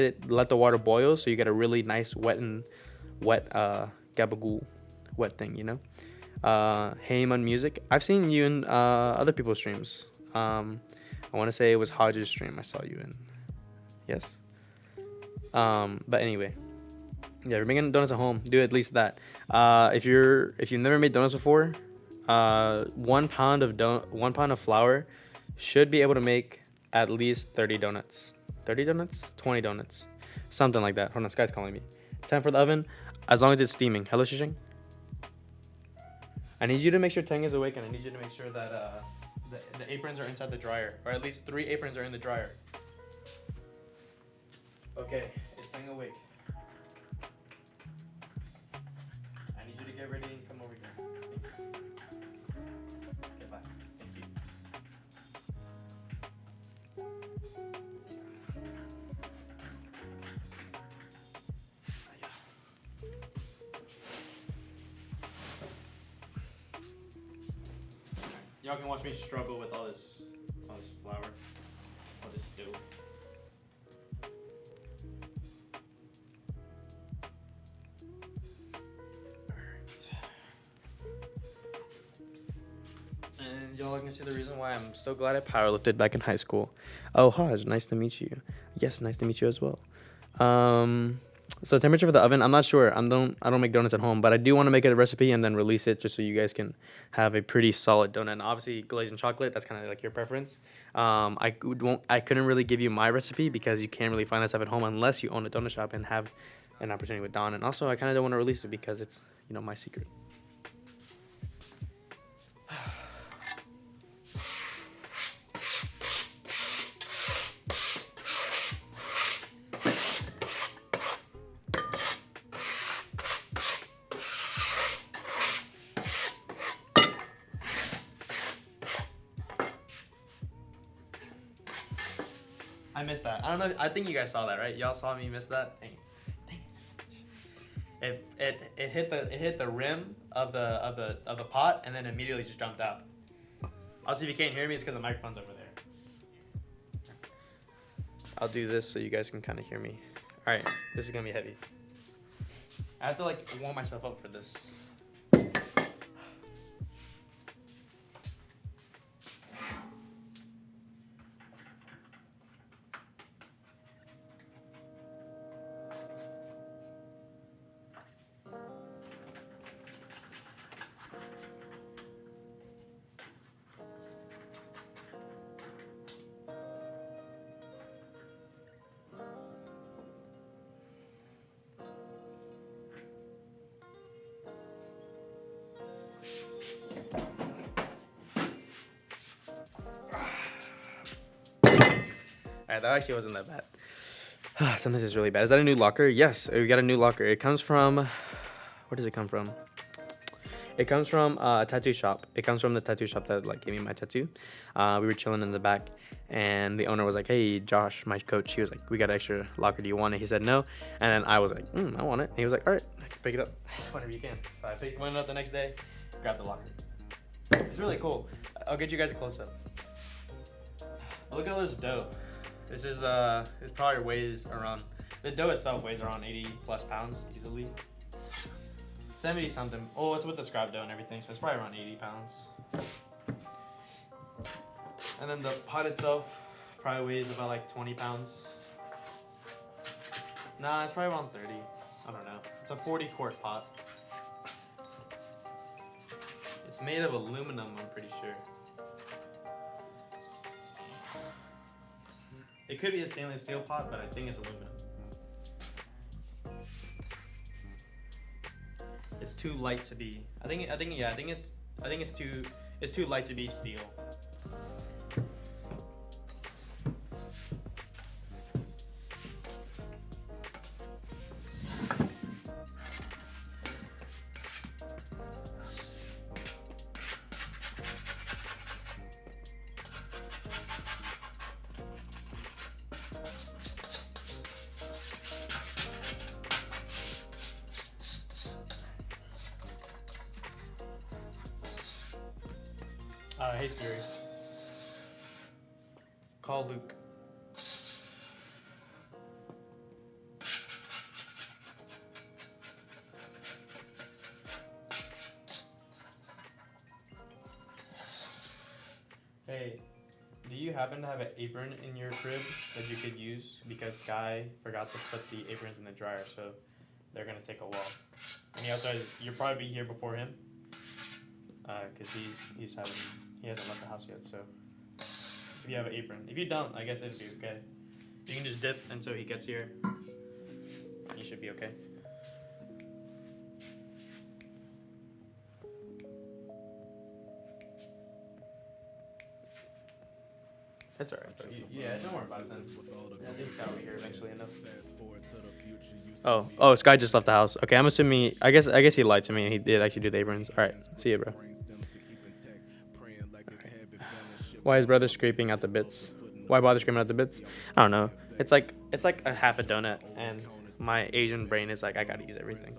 [SPEAKER 1] the water boil so you get a really nice wet gabagool wet thing, Heyman Music. I've seen you in other people's streams. I want to say it was Hodge's stream I saw you in. Yes. But anyway. Yeah, you're making donuts at home. Do at least that. If you've never made donuts before, 1 pound of flour should be able to make at least 30 donuts. 30 donuts? 20 donuts. Something like that. Hold on, this guy's calling me. Time for the oven, as long as it's steaming. Hello, Shishing? I need you to make sure Teng is awake, and I need you to make sure that the aprons are inside the dryer, or at least 3 aprons are in the dryer. Okay, is Teng awake? Get ready and come over here. Okay, bye. Thank you. Y'all can watch me struggle with all this flour, all this dough. And y'all can see the reason why I'm so glad I powerlifted back in high school. Oh, Haj, nice to meet you. Yes, nice to meet you as well. So temperature for the oven, I'm not sure. I don't make donuts at home, but I do want to make a recipe and then release it just so you guys can have a pretty solid donut. And obviously, glazed and chocolate, that's kind of like your preference. I couldn't really give you my recipe because you can't really find that stuff at home unless you own a donut shop and have an opportunity with Dawn. And also, I kind of don't want to release it because it's my secret. I missed that. I don't know. I think you guys saw that, right? Y'all saw me miss that. Dang. It hit the rim of the pot and then immediately just jumped out. Also, if you can't hear me, it's because the microphone's over there. I'll do this so you guys can kind of hear me. All right, this is gonna be heavy. I have to warm myself up for this. Alright, that actually wasn't that bad. Sometimes it's really bad. Is that a new locker? Yes, we got a new locker. It comes from... Where does it come from? It comes from a tattoo shop. It comes from the tattoo shop that gave me my tattoo. We were chilling in the back, and the owner was like, "Hey, Josh, my coach." He was like, "We got an extra locker. Do you want it?" He said no, and then I was like, "I want it." And he was like, "All right, I can pick it up whenever you can." So I went up the next day, grabbed the locker. It's really cool. I'll get you guys a close up. Look at all this dough. This is this probably weighs around. The dough itself weighs around 80 plus pounds easily. 70 something. Oh, it's with the scrap dough and everything, so it's probably around 80 pounds. And then the pot itself Probably weighs about like 20 pounds. Nah, it's probably around 30. I don't know. It's a 40 quart pot. It's made of aluminum, I'm pretty sure. It could be a stainless steel pot, but I think it's aluminum. It's too light to be. I think it's too light to be steel. Hey Siri. Call Luke. Hey, do you happen to have an apron in your crib that you could use? Because Sky forgot to put the aprons in the dryer, so they're gonna take a while. And you'll probably be here before him. Cause he hasn't left the house yet, so if you have an apron. If you don't, I guess it'd be okay. You can just dip until he gets here. You should be okay. That's alright, bro. Yeah, don't worry about it then. Yeah, I think Sky will be here eventually enough. Oh, Sky just left the house. Okay, I'm assuming. I guess he lied to me. He did actually do the aprons. All right, see you, bro. Why is brother scraping out the bits? Why bother scraping out the bits? I don't know. It's like a half a donut, and my Asian brain is like, I gotta use everything.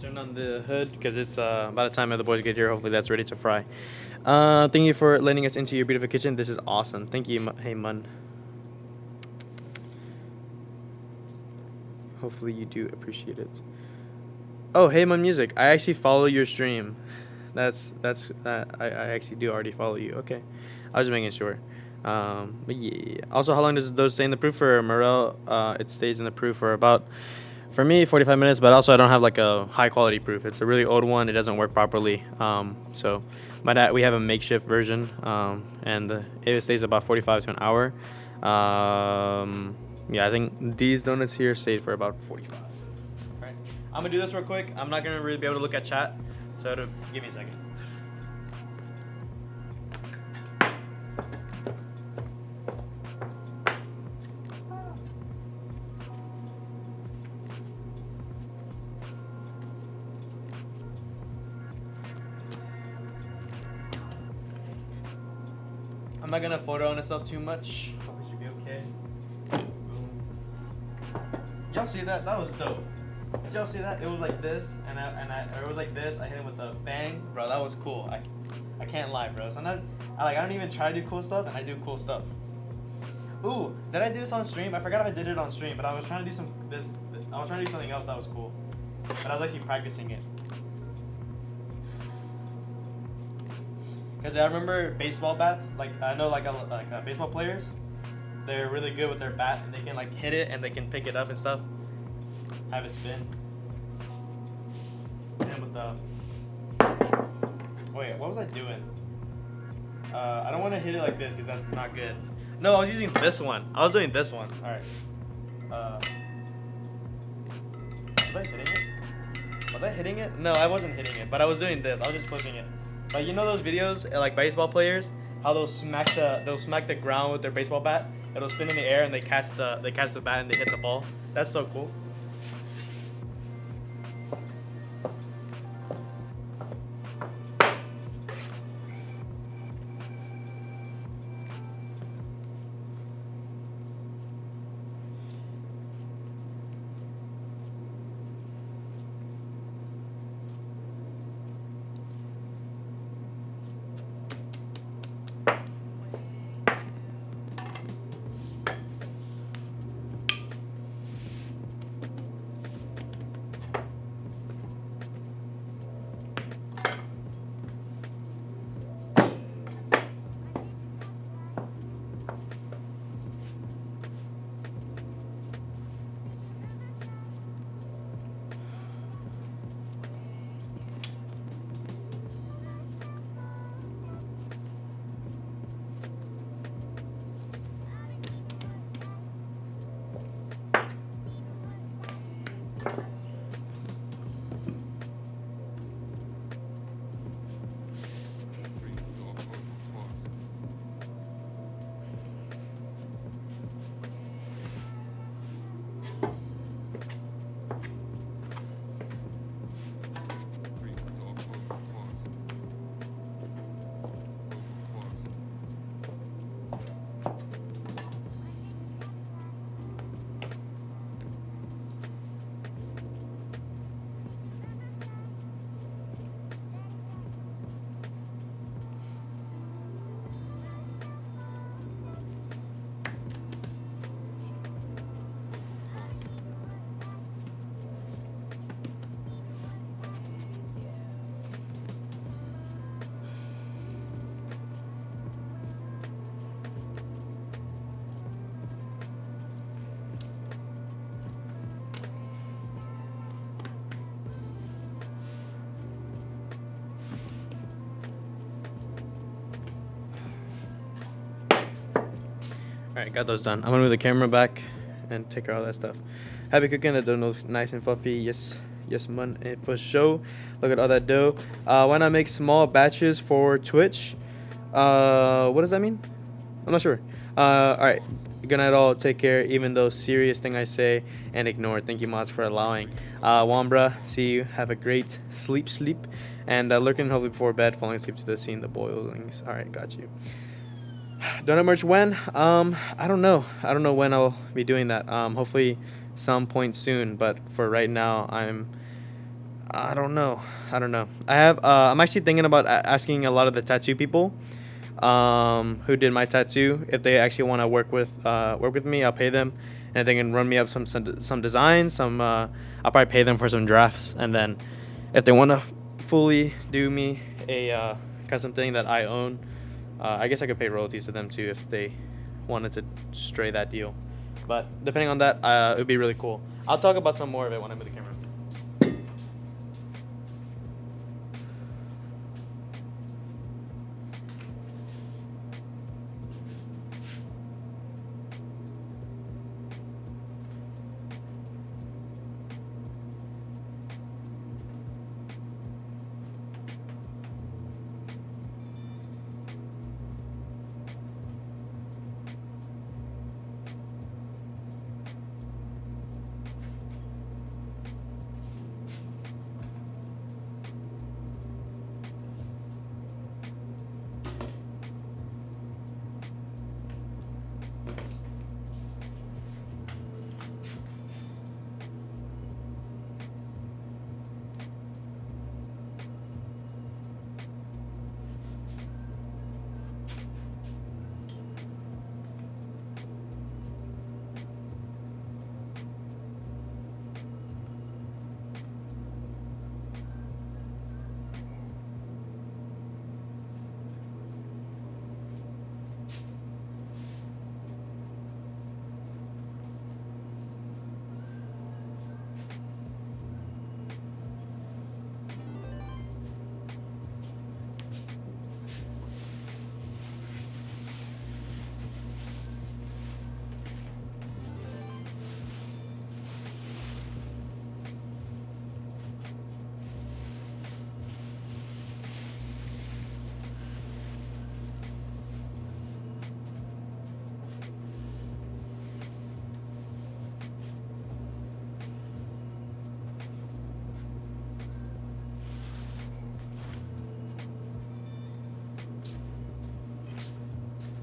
[SPEAKER 1] Turn on the hood because it's by the time the boys get here, hopefully that's ready to fry. Thank you for letting us into your beautiful kitchen. This is awesome. Thank you, hey Mun. Hopefully you do appreciate it. Oh, hey Mun Music. I actually follow your stream. I actually do already follow you. Okay, I was just making sure. But yeah. Also, how long does those stay in the proof for Morel? It stays in the proof for about. For me, 45 minutes, but also I don't have like a high quality proof. It's a really old one. It doesn't work properly. So we have a makeshift version, and it stays about 45 to an hour. Yeah, I think these donuts here stayed for about 45. All right, I'm gonna do this real quick. I'm not gonna really be able to look at chat, so give me a second. I'm not gonna photo on myself too much. Hopefully should be okay. Boom. Y'all see that? That was dope. Did y'all see that? It was like this, or it was like this. I hit it with a bang, bro. That was cool. I can't lie, bro. Sometimes I don't even try to do cool stuff, and I do cool stuff. Ooh, did I do this on stream? I forgot if I did it on stream, but I was trying to do I was trying to do something else that was cool, but I was actually practicing it. Cause I remember baseball bats. Like I know baseball players, they're really good with their bat and they can like hit it and they can pick it up and stuff. Have it spin. And with the wait, what was I doing? I don't want to hit it like this because that's not good. No, I was using this one. I was doing this one. All right. Was I hitting it? Was I hitting it? No, I wasn't hitting it, but I was doing this. I was just flipping it. Like you know those videos like baseball players, how they'll smack the ground with their baseball bat. It'll spin in the air and they catch the bat and they hit the ball. That's so cool. Alright, got those done. I'm gonna move the camera back and take care of all that stuff. Happy cooking. That dough looks nice and fluffy. Yes, man. And for show, look at all that dough. Why not make small batches for Twitch? What does that mean? I'm not sure. Alright. Good night all. Take care. Even though serious thing I say and ignore. Thank you, mods, for allowing. Wambra, see you. Have a great sleep. And lurking hopefully before bed, falling asleep to the scene, the boilings. Alright, got you. Donut merch when? I don't know. I don't know when I'll be doing that. Hopefully some point soon, but for right now I don't know. I'm actually thinking about asking a lot of the tattoo people who did my tattoo if they actually want to work with me. I'll pay them and if they can run me up some designs, I'll probably pay them for some drafts, and then if they want to fully do me a custom thing that I own, I guess I could pay royalties to them too if they wanted to stray that deal. But depending on that, it would be really cool. I'll talk about some more of it when I move the camera.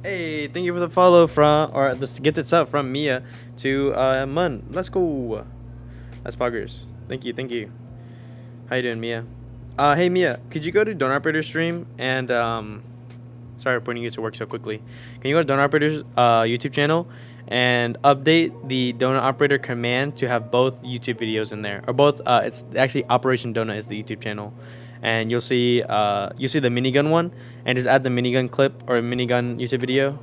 [SPEAKER 1] Hey, thank you for the follow from, or this gifted sub from Mia to Mun. Let's go. That's poggers. Thank you, thank you. How you doing, Mia? Hey Mia, could you go to Donut Operator stream and sorry for putting you to work so quickly. Can you go to Donut Operator's YouTube channel and update the Donut Operator command to have both YouTube videos in there, or both? It's actually Operation Donut is the YouTube channel, and you'll see the minigun one, and just add the minigun clip or minigun YouTube video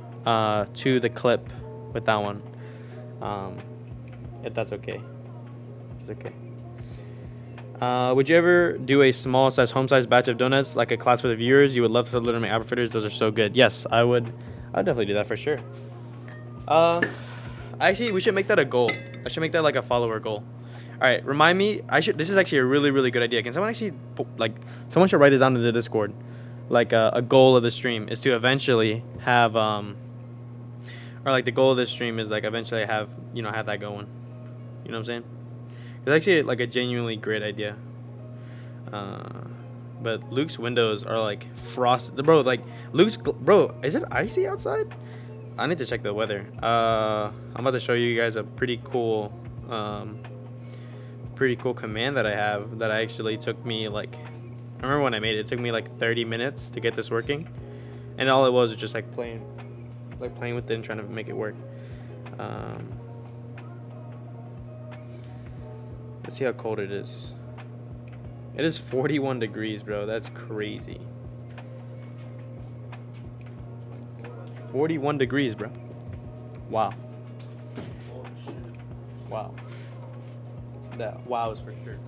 [SPEAKER 1] to the clip with that one, if that's okay. It's okay. Would you ever do a small size home size batch of donuts like a class for the viewers? You would love to learn my apple fritters. Those are so good. Yes, I would. I'd definitely do that for sure. Actually, we should make that a goal. I should make that like a follower goal. All right, remind me. This is actually a really, really good idea. Can someone actually someone should write this down in the Discord. Like a goal of the stream is to eventually have or like the goal of this stream is like eventually have that going. You know what I'm saying? It's actually like a genuinely great idea. But Luke's windows are like frosted, bro. Like bro, is it icy outside? I need to check the weather. I'm about to show you guys a pretty cool command that I have that I actually took me like. I remember when I made it. It took me like 30 minutes to get this working, and all it was just like playing with it and trying to make it work. Let's see how cold it is. It is 41 degrees, bro. That's crazy. 41 degrees, bro. Wow. Wow. That wow is for sure.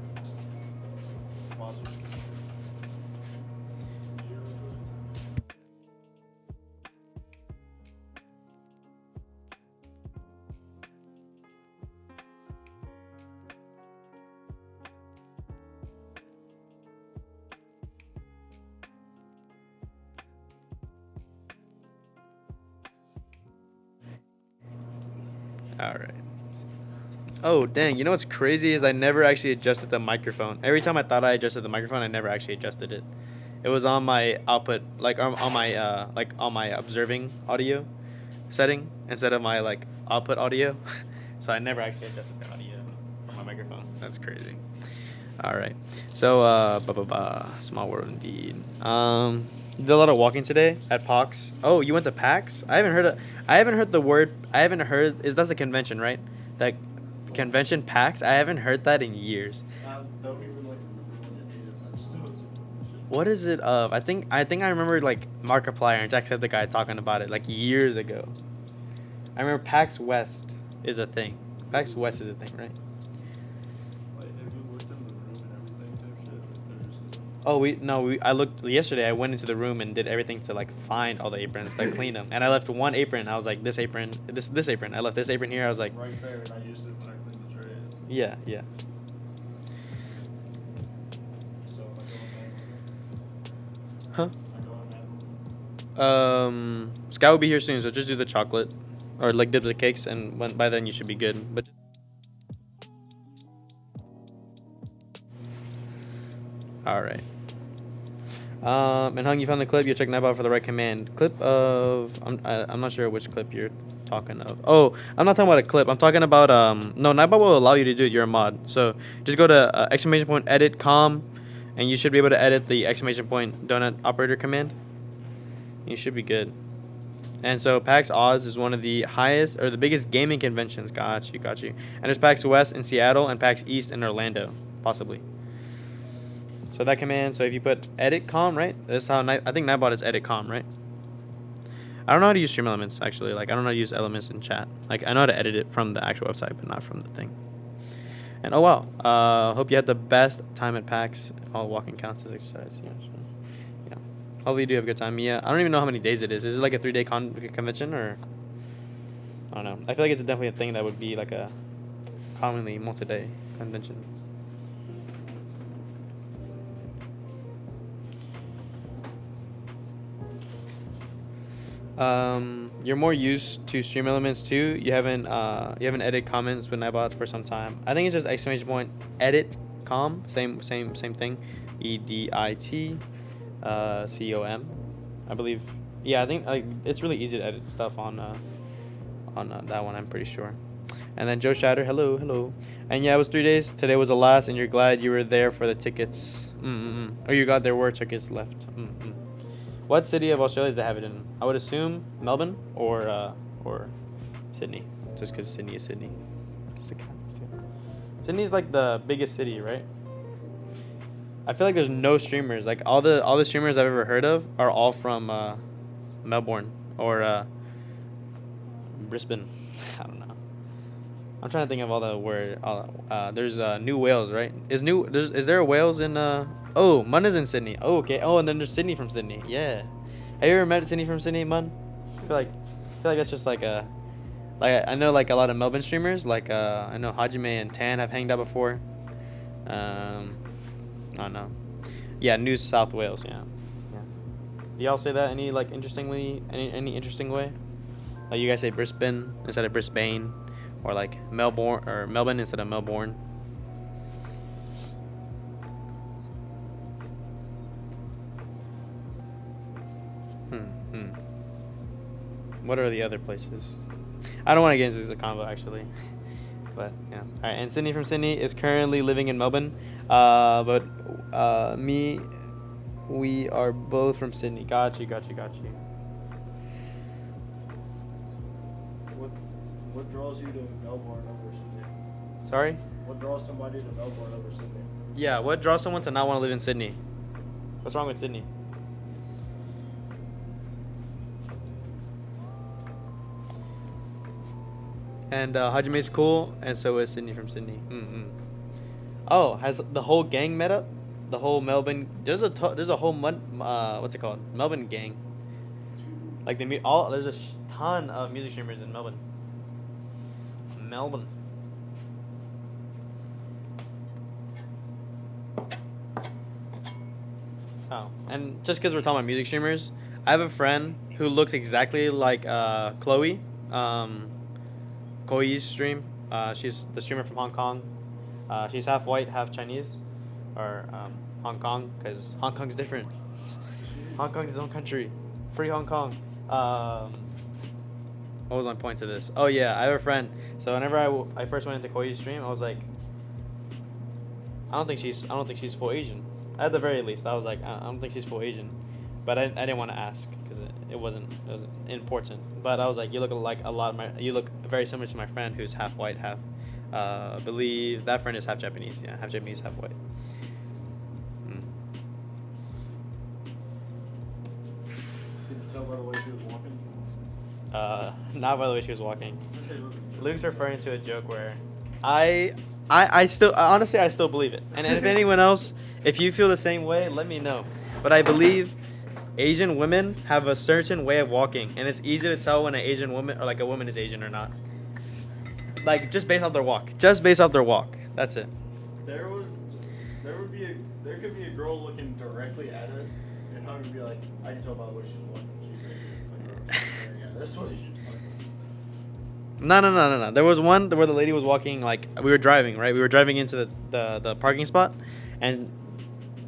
[SPEAKER 1] All right. Oh, dang. You know what's crazy is I never actually adjusted the microphone. Every time I thought I adjusted the microphone, I never actually adjusted it. It was on my output, like on my observing audio setting instead of my like output audio. So I never actually adjusted the audio for my microphone. That's crazy. All right. So small world indeed. Did a lot of walking today at PAX. Oh, you went to PAX? I haven't heard the word. Is that the convention, right? That convention PAX? I haven't heard that in years.
[SPEAKER 2] Don't even like remember what it is. I just know it's a convention.
[SPEAKER 1] What is it of? I think I remember like Markiplier and Jacksepticeye talking about it like years ago. I remember PAX West is a thing. PAX West is a thing, right?
[SPEAKER 2] Like, have you looked in the room and everything type shit? Like,
[SPEAKER 1] Oh, I looked yesterday. I went into the room and did everything to like find all the aprons, to clean them, and I left one apron. I was like, this apron. I left this apron here. I was like,
[SPEAKER 2] right there, and I used it when I cleaned the trays.
[SPEAKER 1] yeah.
[SPEAKER 2] So am I
[SPEAKER 1] Huh?
[SPEAKER 2] going mad?
[SPEAKER 1] Sky will be here soon, so just do the chocolate, or like dip the cakes, and by then you should be good. But all right. And Hung, you found the clip. You check Nightbot for the right command. Clip of I'm not sure which clip you're talking of. Oh, I'm not talking about a clip. I'm talking about no, Nightbot will allow you to do it. You're a mod, so just go to exclamation point edit com, and you should be able to edit the exclamation point donut operator command. You should be good. And so PAX Oz is one of the highest or the biggest gaming conventions. Got you. And there's PAX West in Seattle and PAX East in Orlando, possibly. So that command, so if you put edit com, right? That's how I think Nightbot is edit com, right? I don't know how to use Stream Elements, actually. Like, I don't know how to use Elements in chat. Like, I know how to edit it from the actual website, but not from the thing. And, oh, wow. Hope you had the best time at PAX. All walking counts as exercise. Yeah. Hopefully you do have a good time. Yeah, I don't even know how many days it is. Is it like a 3-day convention, or? I don't know. I feel like it's definitely a thing that would be like a commonly multi-day convention. You're more used to Stream Elements too. You haven't edited comments with Nightbot for some time. I think it's just exclamation point edit com. Same thing. EDIT COM. I believe. Yeah, I think like it's really easy to edit stuff on that one. I'm pretty sure. And then Joe Shatter, hello, hello. And yeah, it was 3 days. Today was the last, and you're glad you were there for the tickets. Or you got there were tickets left. What city of Australia did they have it in? I would assume Melbourne or Sydney, just because Sydney is Sydney. Sydney's like the biggest city, right? I feel like there's no streamers. Like all the streamers I've ever heard of are all from Melbourne or Brisbane. I don't know. I'm trying to think of all the word. There's New Wales, right? Is there a Wales in Oh, Mun is in Sydney. Oh, okay. Oh, and then there's Sydney from Sydney. Yeah. Have you ever met Sydney from Sydney, Mun? I feel like that's just like a I know like a lot of Melbourne streamers. Like I know Hajime and Tan have hanged out before. I don't know. Yeah, New South Wales. Yeah. Do y'all say that any interesting way? Like you guys say Brisbane instead of Brisbane, or like Melbourne or Melbourne instead of Melbourne. What are the other places? I don't want to get into this convo actually, but yeah. All right, and Sydney from Sydney is currently living in Melbourne, but we are both from Sydney. Got you.
[SPEAKER 2] What draws you to Melbourne over Sydney?
[SPEAKER 1] Sorry?
[SPEAKER 2] What draws somebody to Melbourne over Sydney?
[SPEAKER 1] Yeah, what draws someone to not want to live in Sydney? What's wrong with Sydney? And Hajime's cool, and so is Sydney from Sydney. Oh, has the whole gang met up? The whole Melbourne. There's a whole what's it called? Melbourne gang. Like there's a ton of music streamers in Melbourne. Oh, and just because we're talking about music streamers, I have a friend who looks exactly like Chloe, Koi's stream. She's the streamer from Hong Kong. She's half white, half Chinese, or Hong Kong, because Hong Kong's different. Hong Kong's its own country. Free Hong Kong. What was my point to this? Oh yeah, I have a friend. So whenever I first went into Koi's stream, I was like, I don't think she's full Asian. At the very least, I was like, I don't think she's full Asian, but I didn't want to ask because it wasn't important. But I was like, you look very similar to my friend who's half white, half. I believe that friend is half Japanese. Yeah, half Japanese, half white.
[SPEAKER 2] Did you tell by the way she was walking?
[SPEAKER 1] Not by the way she was walking. Luke's referring to a joke where I still believe it. And if anyone else, if you feel the same way, let me know. But I believe Asian women have a certain way of walking, and it's easy to tell when an Asian woman or like a woman is Asian or not. Like just based off their walk. That's it.
[SPEAKER 2] There could be a girl looking directly at us, and I would be like, I can tell by the way she's walking. Yeah, that's what you're talking about.
[SPEAKER 1] No. There was one where the lady was walking, like we were driving, right? We were driving into the parking spot, and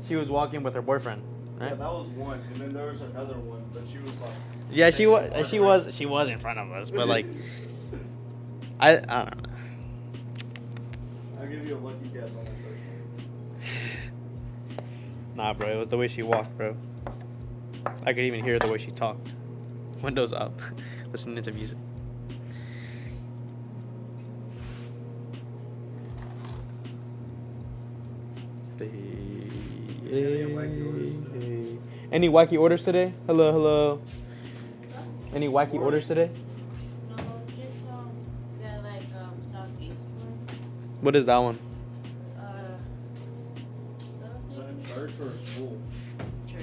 [SPEAKER 1] she was walking with her boyfriend, right?
[SPEAKER 2] Yeah, that was one, and then there was another one, but she was like.
[SPEAKER 1] Yeah, she was in front of us, but like, I don't know.
[SPEAKER 2] I'll give you a lucky guess on that first one.
[SPEAKER 1] Nah, bro, it was the way she walked, bro. I could even hear the way she talked. Windows up, listening to music. Any wacky orders today? Hello. Any wacky orders today?
[SPEAKER 3] No, just the southeast one.
[SPEAKER 1] What is that one?
[SPEAKER 2] Is that in church or school?
[SPEAKER 3] Church.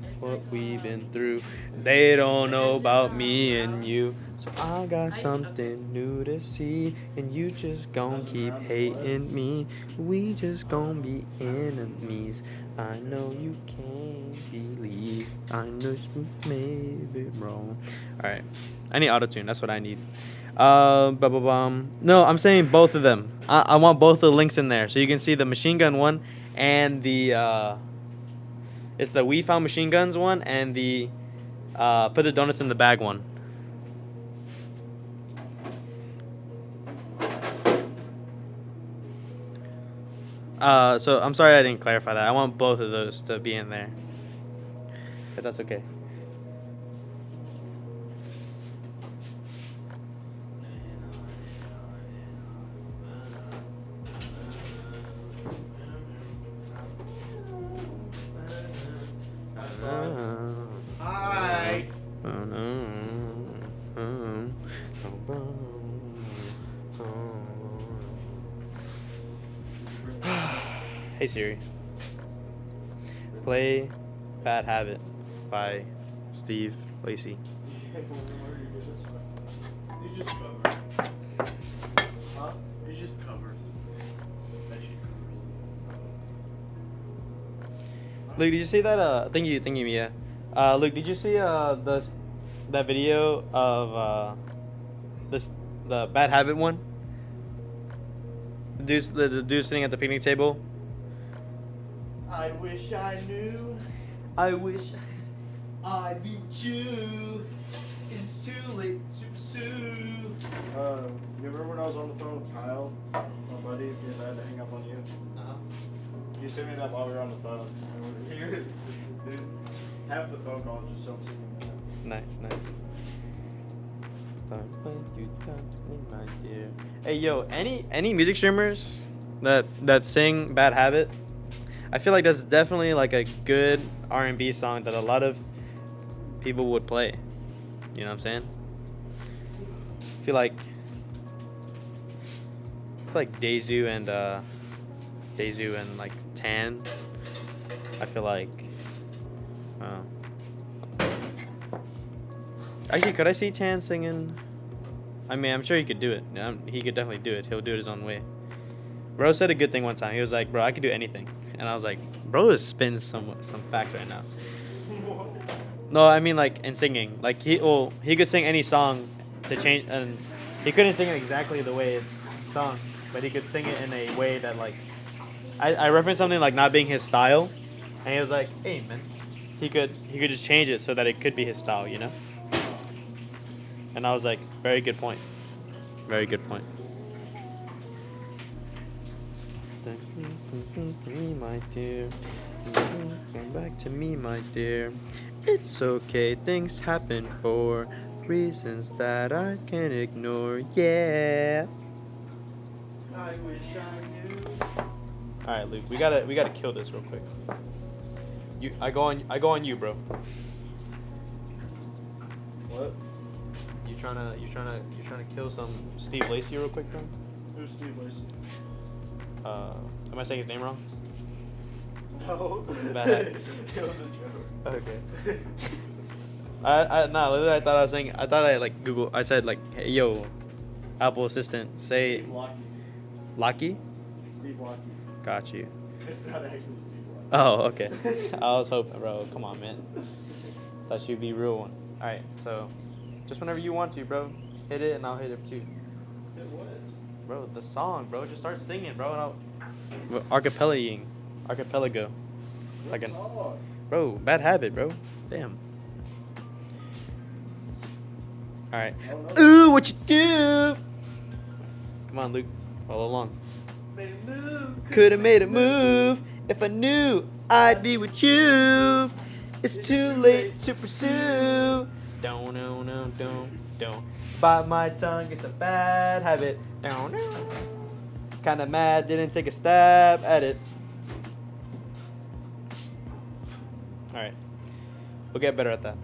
[SPEAKER 3] It's
[SPEAKER 1] What
[SPEAKER 3] like,
[SPEAKER 1] we've been through. They don't know about me and you. So I got something new to see, and you just gon' keep hating me. We just gon' be enemies. I know you can't believe. I know you made it wrong. All right, I need autotune. That's what I need. No, I'm saying both of them. I want both of the links in there so you can see the machine gun one and the it's the We Found Machine Guns one and the Put the donuts in the bag one. So I'm sorry I didn't clarify that. I want both of those to be in there. If that's okay.
[SPEAKER 2] Hi.
[SPEAKER 1] Hey Siri. Play Bad Habit by Steve Lacy.
[SPEAKER 2] You just cover. Huh? You just covers. That shit covers.
[SPEAKER 1] Luke, did you see that? Thank you, Mia. Luke, did you see that video of the Bad Habit one? The dude sitting at the picnic table.
[SPEAKER 2] I wish I knew
[SPEAKER 1] I wish.
[SPEAKER 2] I'd beat you. It's too late to pursue. You remember when I was on the phone with Kyle, my buddy, because I had to hang up on you? You sent me that while we were on the phone. Dude, half the phone call is just so singing.
[SPEAKER 1] Nice. Hey yo, any music streamers that sing Bad Habit? I feel like that's definitely like a good R&B song that a lot of people would play. You know what I'm saying? I feel like Dazu and like Tan. I feel like. Actually, could I see Tan singing? I mean, I'm sure he could do it. He could definitely do it. He'll do it his own way. Bro said a good thing one time. He was like, "Bro, I could do anything," and I was like, "Bro is spinning some facts right now." No, I mean like in singing. Like he could sing any song to change, and he couldn't sing it exactly the way it's sung, but he could sing it in a way that like I referenced something like not being his style, and he was like, "Hey man," he could just change it so that it could be his style, you know. And I was like, very good point. Very good point. Me, my dear. Come back to me, my dear. It's okay, things happen for reasons that I can't ignore. Yeah.
[SPEAKER 2] I wish I knew.
[SPEAKER 1] All right, Luke, we gotta kill this real quick. I go on you, bro.
[SPEAKER 2] What?
[SPEAKER 1] You trying to kill some Steve Lacy real quick, bro?
[SPEAKER 2] Who's Steve Lacy?
[SPEAKER 1] Am I saying his name wrong?
[SPEAKER 2] No.
[SPEAKER 1] Bad.
[SPEAKER 2] It was a joke.
[SPEAKER 1] Okay. Literally I thought I like Google. I said like, hey yo, Apple Assistant, say
[SPEAKER 2] Steve Lockey.
[SPEAKER 1] Locky.
[SPEAKER 2] Steve Lockey.
[SPEAKER 1] Got you.
[SPEAKER 2] It's not actually Steve Lockey.
[SPEAKER 1] Oh, okay. I was hoping, bro. Come on, man. Thought you'd be a real one. All right, so just whenever you want to, bro, hit it and I'll hit it too.
[SPEAKER 2] It was.
[SPEAKER 1] Bro, the song, bro. Just start singing, bro. And archipelago. Like an,
[SPEAKER 2] song?
[SPEAKER 1] bro, Bad Habit, bro. Damn. All right.
[SPEAKER 2] Oh,
[SPEAKER 1] Ooh, what you do? Come on, Luke. Follow along.
[SPEAKER 2] Made a move.
[SPEAKER 1] Could have made a move if I knew I'd be with you. It's too late to pursue. Don't. Bite my tongue, it's a bad habit. Don't. Kinda mad, didn't take a stab at it. Alright. We'll get better at that.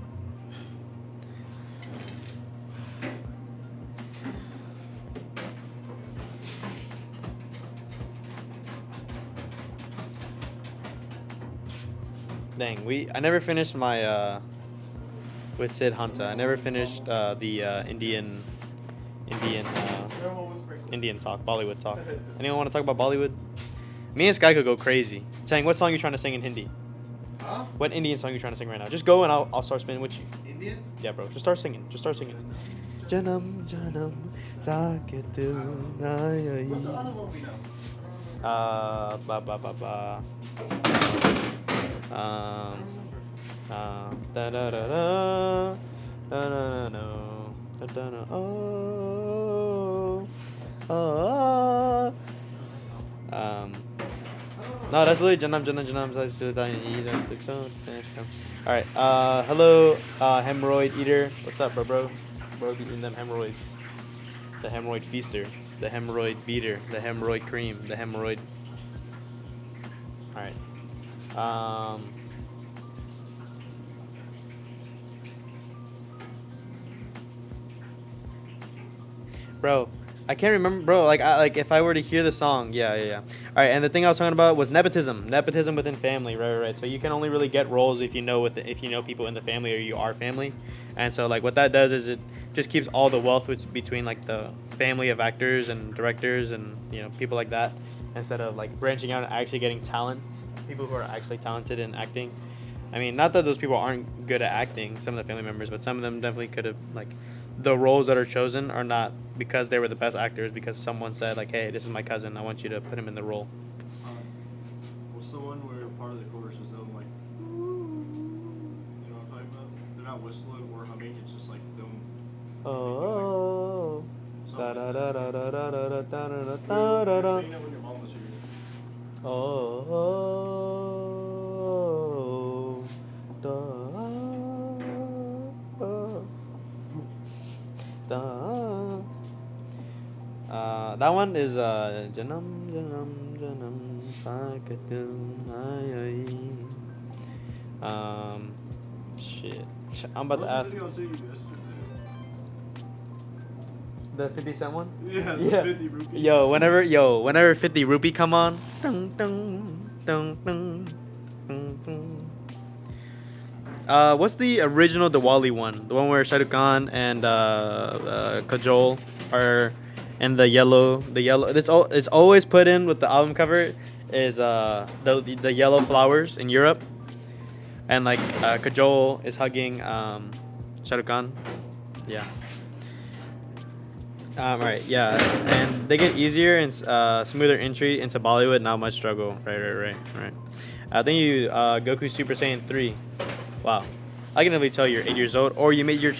[SPEAKER 1] Dang, I never finished my with Sid Hunter. I never finished the Indian talk, Bollywood talk. Anyone want to talk about Bollywood? Me and Sky could go crazy. Tang, what song you trying to sing in Hindi?
[SPEAKER 2] Huh?
[SPEAKER 1] What Indian song you trying to sing right now? Just go and I'll start spinning with you.
[SPEAKER 2] Indian?
[SPEAKER 1] Yeah, bro. Just start singing. Janam janam saketu nayai.
[SPEAKER 2] What's the other one we know?
[SPEAKER 1] Ba ba ba ba. Da da da da. Da da da da. Da da da. Oh. Oh. No, that's literally Janam Janam Janam. All right. Hello, hemorrhoid eater. What's up, bro? Bro, eating them hemorrhoids. The hemorrhoid feaster. The hemorrhoid beater. The hemorrhoid cream. The hemorrhoid. All right. Bro, I can't remember, bro. Like if I were to hear the song, yeah. All right, and the thing I was talking about was nepotism within family, right. So you can only really get roles if you know if you know people in the family or you are family, and so like what that does is it just keeps all the wealth between like the family of actors and directors and people like that, instead of like branching out and actually getting talent, people who are actually talented in acting. I mean, not that those people aren't good at acting, some of the family members, but some of them definitely could have like. The roles that are chosen are not because they were the best actors, because someone said like, hey, this is my cousin, I want you to put him in the role.
[SPEAKER 2] What's the one where part of the chorus is them like, you know what I'm talking about? They're not whistling or humming, it's just like them.
[SPEAKER 1] Oh. Da da da da da da da da da da
[SPEAKER 2] You're
[SPEAKER 1] da da.
[SPEAKER 2] saying that when your mom was here.
[SPEAKER 1] Oh. Da. That one is Janam Janam Janam Sakatum shit. I'm about to ask. The 50 Cent one?
[SPEAKER 2] Yeah,
[SPEAKER 1] Yeah.
[SPEAKER 2] 50 rupee.
[SPEAKER 1] Whenever 50 rupee come on. Dun, dun, dun, dun, dun, dun. What's the original Diwali one? The one where Shah Rukh Khan and Kajol are in the yellow. It's always put in with the album cover is the yellow flowers in Europe, and like Kajol is hugging Shah Rukh Khan. Yeah. Right, yeah, and they get easier and smoother entry into Bollywood. Not much struggle. Right. I think you Goku Super Saiyan 3. Wow, I can definitely tell you're 8 years old, or you made your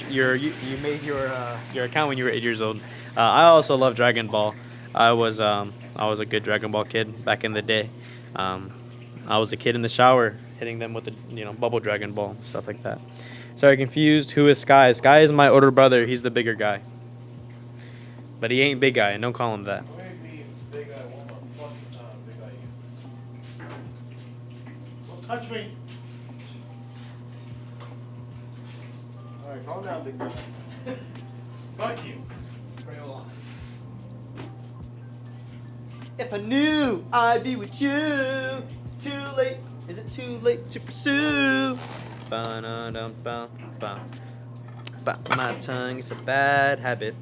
[SPEAKER 1] account when you were 8 years old. I also love Dragon Ball. I was a good Dragon Ball kid back in the day. I was a kid in the shower hitting them with the bubble Dragon Ball, stuff like that. Sorry, confused. Who is Sky? Sky is my older brother. He's the bigger guy. But he ain't big guy, and don't call him that.
[SPEAKER 2] Don't touch me. Alright, calm down, big guy. Fuck you.
[SPEAKER 1] If I knew I'd be with you, it's too late. Is it too late to pursue? Ba-na-dum-ba-ba. But my tongue is a bad habit.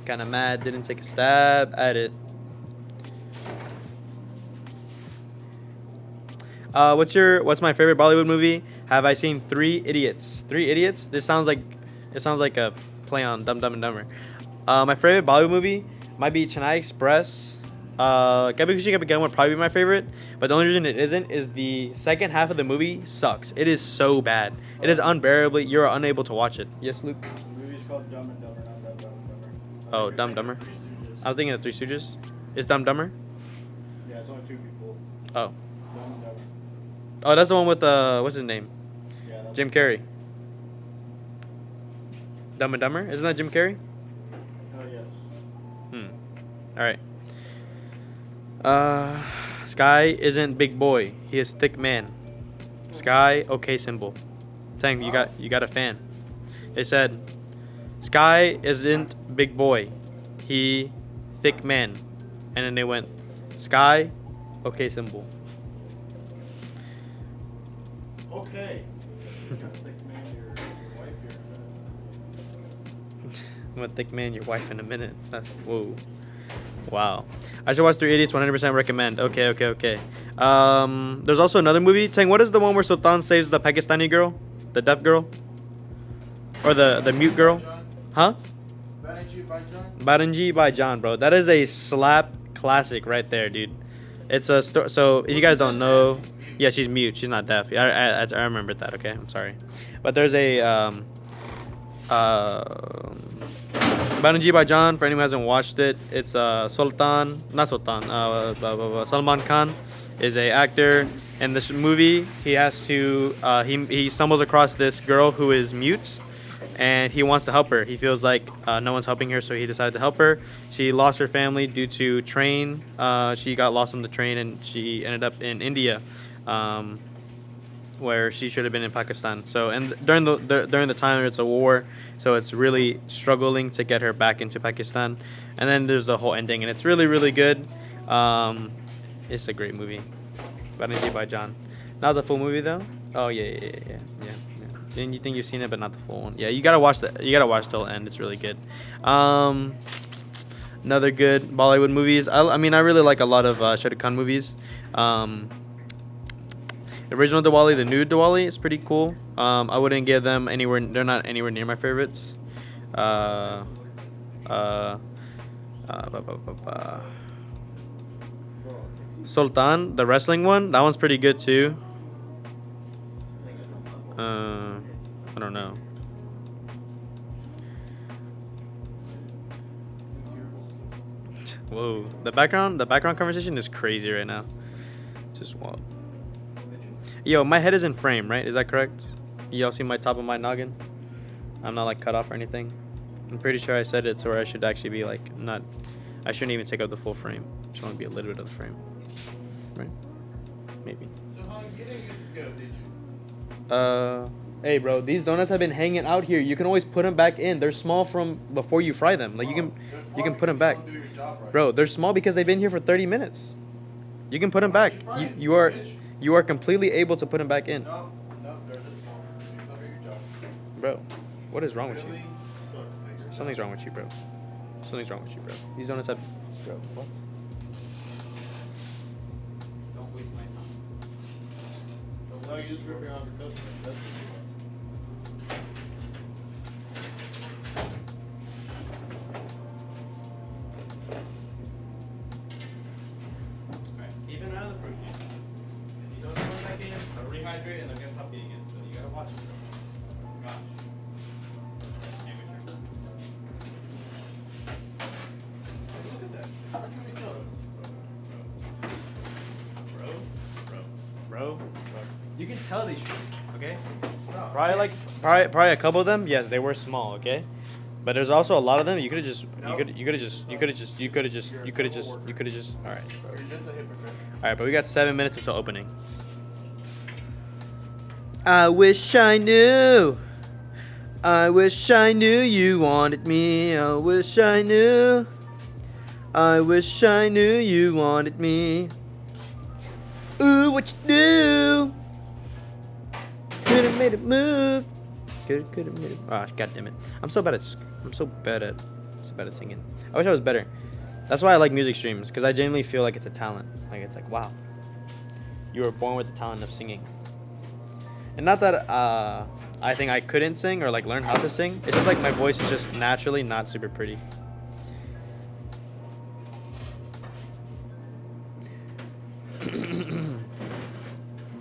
[SPEAKER 1] Kinda mad, didn't take a stab at it. What's my favorite Bollywood movie? Have I seen Three Idiots? Three Idiots? It sounds like a play on Dumb and Dumber. My favorite Bollywood movie might be Chennai Express. Kabhi Khushi Kabhie Gham would probably be my favorite, but the only reason it isn't is the second half of the movie sucks. It is so bad. It is unbearably. You're unable to watch it. Yes, Luke.
[SPEAKER 2] The movie's called Dumb and Dumber, not Dumb and Dumber.
[SPEAKER 1] Oh, Dumb Dumber. I was thinking of Three Stooges. Is Dumb Dumber?
[SPEAKER 2] Yeah, it's only two people.
[SPEAKER 1] Oh.
[SPEAKER 2] Dumb and Dumber.
[SPEAKER 1] Oh, that's the one with what's his name?
[SPEAKER 2] Yeah, that's
[SPEAKER 1] Jim Carrey. Dumb and Dumber? Isn't that Jim Carrey?
[SPEAKER 2] Oh, yes.
[SPEAKER 1] All right. Sky isn't big boy. He is thick man. Sky, okay symbol. Saying you got a fan. They said, Sky isn't big boy. He thick man. And then they went, Sky, okay symbol.
[SPEAKER 2] Okay. You're gonna thick man your wife here.
[SPEAKER 1] I'm gonna thick man your wife in a minute. That's whoa. Wow. I should watch Three Idiots. 100% recommend. Okay. There's also another movie. Tang, what is the one where Sultan saves the Pakistani girl, the deaf girl, or the mute girl? Huh? Baranji by John, bro. That is a slap classic right there, dude. It's a story. So if you guys don't know, Yeah, she's mute. She's not deaf. I remembered that. Okay, I'm sorry. But there's a Banji by John. For anyone who hasn't watched it, it's Sultan, not Sultan. Salman Khan is a actor. In this movie, he has to he stumbles across this girl who is mute, and he wants to help her. He feels like no one's helping her, so he decided to help her. She lost her family due to train. She got lost on the train, and she ended up in India, where she should have been in Pakistan. So, and during the time it's a war, so it's really struggling to get her back into Pakistan. And then there's the whole ending, and it's really really good. It's a great movie. Banji by John. Not the full movie though. Oh yeah. Then you think you've seen it, but not the full one. Yeah, you gotta watch that. You gotta watch till the end. It's really good. Another good Bollywood movies. I mean, I really like a lot of Shah Rukh Khan movies. Original Diwali, the new Diwali is pretty cool. I wouldn't give them anywhere. They're not anywhere near my favorites. Sultan, the wrestling one, that one's pretty good too. I don't know. Whoa, the background conversation is crazy right now. Just wild. Yo, my head is in frame, right? Is that correct? Y'all see my top of my noggin? I'm not like cut off or anything. I'm pretty sure I said it to where I should actually be like not. I shouldn't even take up the full frame. I just want to be a little bit of the frame, right? Maybe.
[SPEAKER 2] So how you didn't use this go, did you?
[SPEAKER 1] Hey, bro, these donuts have been hanging out here. You can always put them back in. They're small from before you fry them. Like you can put them back.
[SPEAKER 2] Right.
[SPEAKER 1] Bro, they're small because they've been here for 30 minutes. You can put them back. You are completely able to put them back in.
[SPEAKER 2] No, they're this small. You suck at your job.
[SPEAKER 1] Bro, what is wrong with you?
[SPEAKER 2] Really suck at your
[SPEAKER 1] Something's wrong with you, bro. Something's wrong with you, bro. These donuts have... Bro, what? Don't waste my time.
[SPEAKER 2] job. Now you're just ripping off your customer. That's what you want.
[SPEAKER 1] Alright, keep an eye on the fruit can. If you don't put it back in, they'll rehydrate and they'll get puppy again. So you gotta watch it. Gosh. Amateur.
[SPEAKER 2] Look at that. How can we sell this?
[SPEAKER 1] Bro. You can tell these shrimp, okay?
[SPEAKER 2] No.
[SPEAKER 1] Probably a couple of them. Yes, they were small, okay? But there's also a lot of them. You could have just. All right,
[SPEAKER 2] You're just a hypocrite.
[SPEAKER 1] All right, but we got 7 minutes until opening. I wish I knew. I wish I knew you wanted me. I wish I knew. I wish I knew you wanted me. Ooh, what you do? Could have made it move. Could have made it. Ah, god damn it! I'm so bad at singing. I wish I was better. That's why I like music streams, because I genuinely feel like it's a talent. Like it's like, wow, you were born with the talent of singing. And not that I think I couldn't sing or like learn how to sing. It's just like my voice is just naturally not super pretty.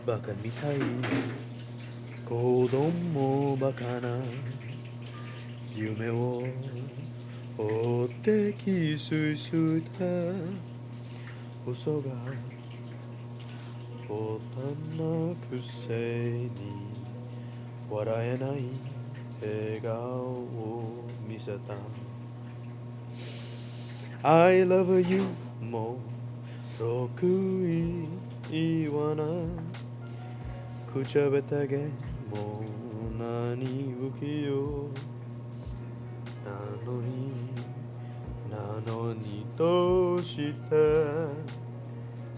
[SPEAKER 1] Baka mitai, kodomo baka na yume wo otte kisusuta uso ga otanaku sei ni waraenai egao wo miseta. I love you mo roku iwana kuchabetage mo nani ukiyo nanoni to shite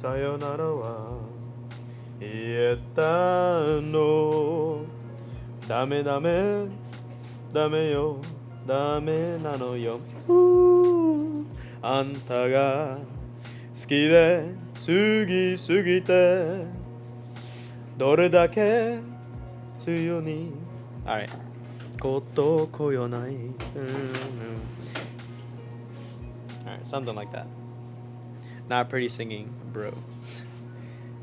[SPEAKER 1] sayonara wa ieta no dame yo dame nano yo anta ga suki de sugi sugite dore dake tsuyo ni. All right. Koto koyonai. All right, something like that. Not pretty singing, bro.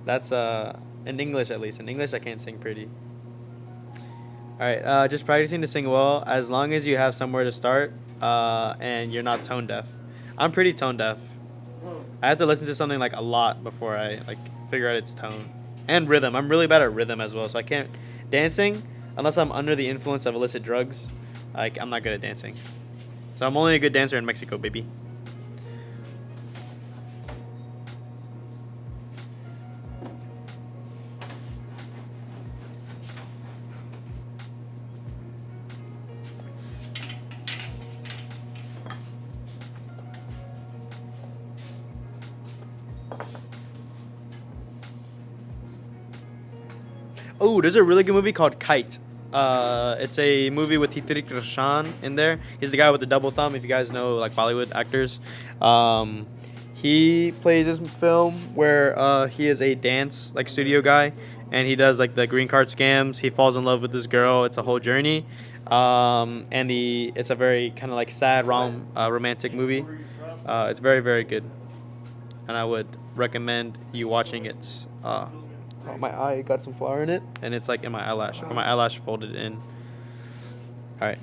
[SPEAKER 1] That's In English, at least. In English, I can't sing pretty. All right. Just practicing to sing well. As long as you have somewhere to start, and you're not tone deaf. I'm pretty tone deaf. I have to listen to something like a lot before I like figure out its tone and rhythm. I'm really bad at rhythm as well, so I can't dancing unless I'm under the influence of illicit drugs. Like I'm not good at dancing. So I'm only a good dancer in Mexico, baby. Oh, there's a really good movie called Kite. It's a movie with Hrithik Roshan in there. He's the guy with the double thumb. If you guys know like Bollywood actors, he plays this film where he is a dance like studio guy, and he does like the green card scams. He falls in love with this girl. It's a whole journey, and it's a very kind of like sad romantic movie. It's very very good, and I would recommend you watching it. Oh, my eye got some flour in it, and it's like in my eyelash, or my eyelash folded in. All right.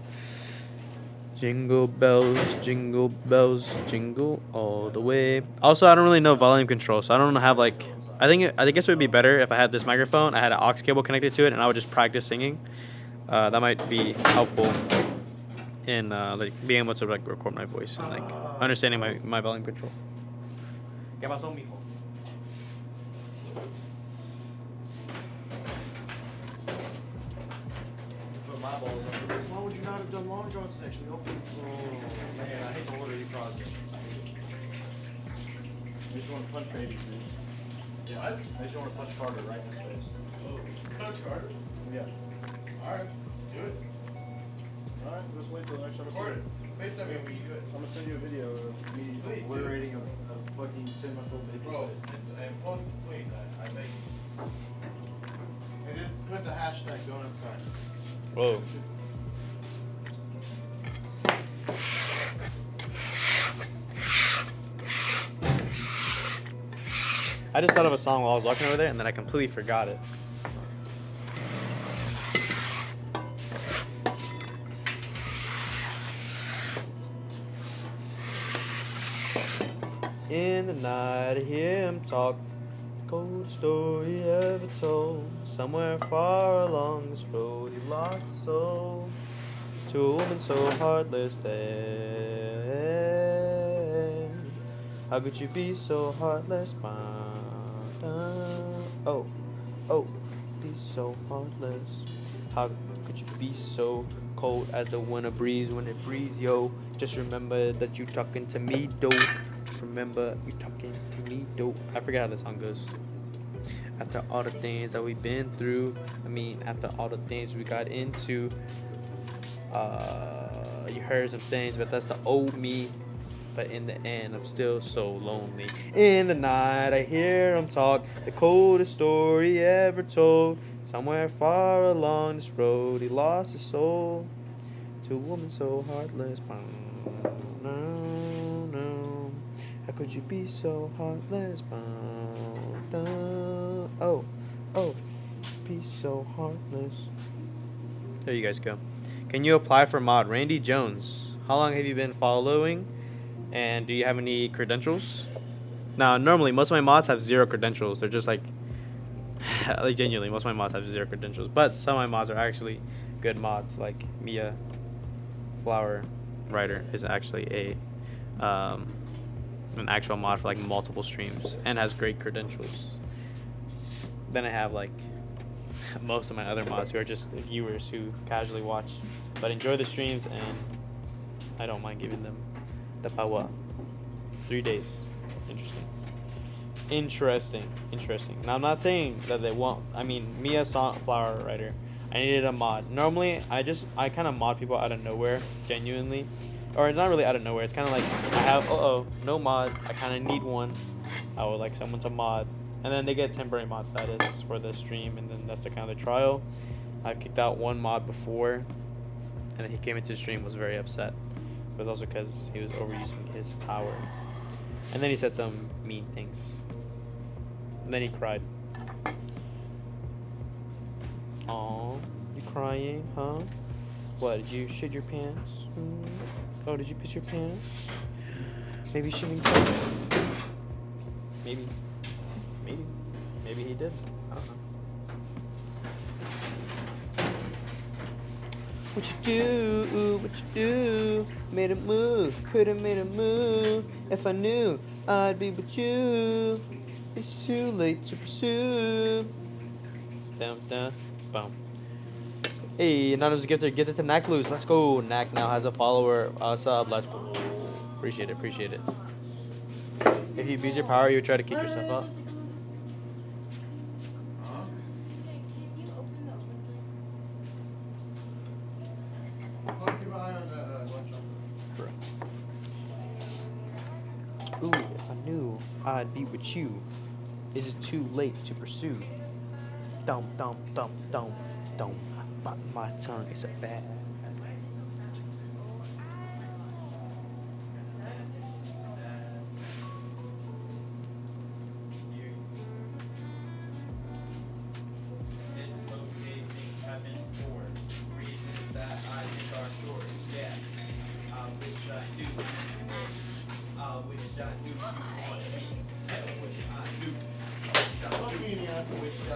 [SPEAKER 1] Jingle bells, jingle all the way. Also, I don't really know volume control, so I don't have like. I guess it would be better if I had this microphone. I had an aux cable connected to it, and I would just practice singing. That might be helpful in like being able to like record my voice and like understanding my volume control. ¿Qué pasó, mijo?
[SPEAKER 2] Why would you not have done long johns next week? Oh man, I hate the order you caused it. I just want to punch baby, dude. Yeah, I just want to punch Carter right in his face. Oh, punch Carter? Yeah. Alright, do it. Alright, let's wait till the next episode. Record it. FaceTime me when you do it. I'm gonna send you a video of me obliterating a fucking 10-month-old baby's face. And post it, please. I beg you. And just put the hashtag donuts time.
[SPEAKER 1] Whoa. I just thought of a song while I was walking over there, and then I completely forgot it. In the night, I hear him talk, coldest story ever told. Somewhere far along this road, he lost his soul to a woman so heartless. Then, how could you be so heartless? Oh, be so heartless. How could you be so cold as the winter breeze when it breeze, yo? Just remember that you talking to me, though. Just remember you talking to me, though. I forget how the song goes. After all the things that we've been through, after all the things we got into, you heard some things, but that's the old me. But in the end, I'm still so lonely. In the night, I hear him talk, the coldest story ever told. Somewhere far along this road, he lost his soul to a woman so heartless. No. How could you be so heartless? Oh, be so heartless. There you guys go. Can you apply for mod? Randy Jones. How long have you been following? And do you have any credentials? Now, normally, most of my mods have 0 credentials. They're just like genuinely, most of my mods have 0 credentials. But some of my mods are actually good mods. Like Mia Flower Writer is actually an actual mod for like multiple streams and has great credentials. Then I have like most of my other mods who are just viewers who casually watch but enjoy the streams, and I don't mind giving them the power. 3 days. Interesting. Now, I'm not saying that they won't. Mia Flower Writer, I needed a mod. Normally, I kind of mod people out of nowhere, genuinely. Or not really out of nowhere. It's kind of like, I have, no mod. I kind of need one. I would like someone to mod. And then they get temporary mod status for the stream, and then that's the kind of the trial. I've kicked out one mod before, and then he came into the stream, was very upset. It was also because he was overusing his power. And then he said some mean things. And then he cried. Aw, you crying, huh? What, did you shit your pants? Oh, did you piss your pants? Maybe shitting pants? Maybe. Maybe. Maybe he did. I don't know. What you do? What you do? Made a move. Could've made a move. If I knew I'd be with you. It's too late to pursue. Down, down, boom. Hey, anonymous gifter, gifted to Knack Loose. Let's go. Knack now has a follower sub. Let's go. Appreciate it. Appreciate it. If you abuse your power, you would try to kick yourself out.
[SPEAKER 2] Huh?
[SPEAKER 3] Can you open the open sign?
[SPEAKER 2] I'll keep an eye on that lunch.
[SPEAKER 1] Ooh, if I knew I'd be with you, is it too late to pursue? Dum dum dum dum dum. Bite my tongue, it's a bad.
[SPEAKER 2] Fuck me in the ass and wish I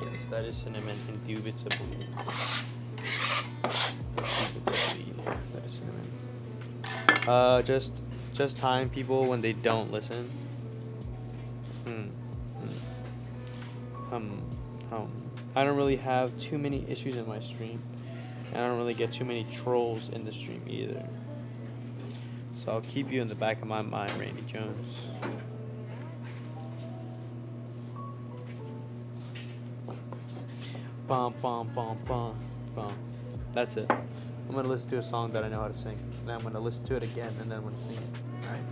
[SPEAKER 1] Yes, that is cinnamon, indubitably. Indubitably, that is cinnamon. Just time people when they don't listen. I don't really have too many issues in my stream, and I don't really get too many trolls in the stream either. So I'll keep you in the back of my mind, Randy Jones. Bum bum bum bum bum. That's it. I'm gonna listen to a song that I know how to sing. Then I'm gonna listen to it again, and then I'm gonna sing it. Alright.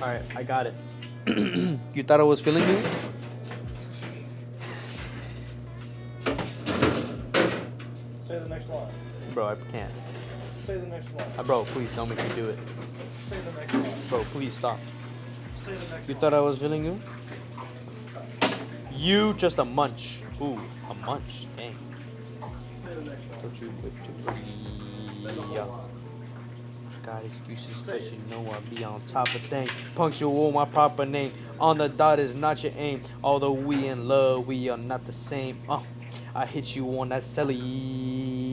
[SPEAKER 1] Alright, I got it. You thought I was feeling you?
[SPEAKER 2] say the next line.
[SPEAKER 1] Bro, I can't.
[SPEAKER 2] Say the next line.
[SPEAKER 1] Bro, please don't make me do it.
[SPEAKER 2] Say the next line.
[SPEAKER 1] Bro, please stop.
[SPEAKER 2] Say the next
[SPEAKER 1] You
[SPEAKER 2] line.
[SPEAKER 1] thought I was feeling you? You just a munch. Ooh, a munch. Dang.
[SPEAKER 2] Say the next line.
[SPEAKER 1] Don't you whip your
[SPEAKER 2] Say the
[SPEAKER 1] booty.
[SPEAKER 2] whole line.
[SPEAKER 1] Got excuses cause you know I be on top of things. Punctual my proper name. On the dot is not your aim. Although we in love, we are not the same. I hit you on that celly.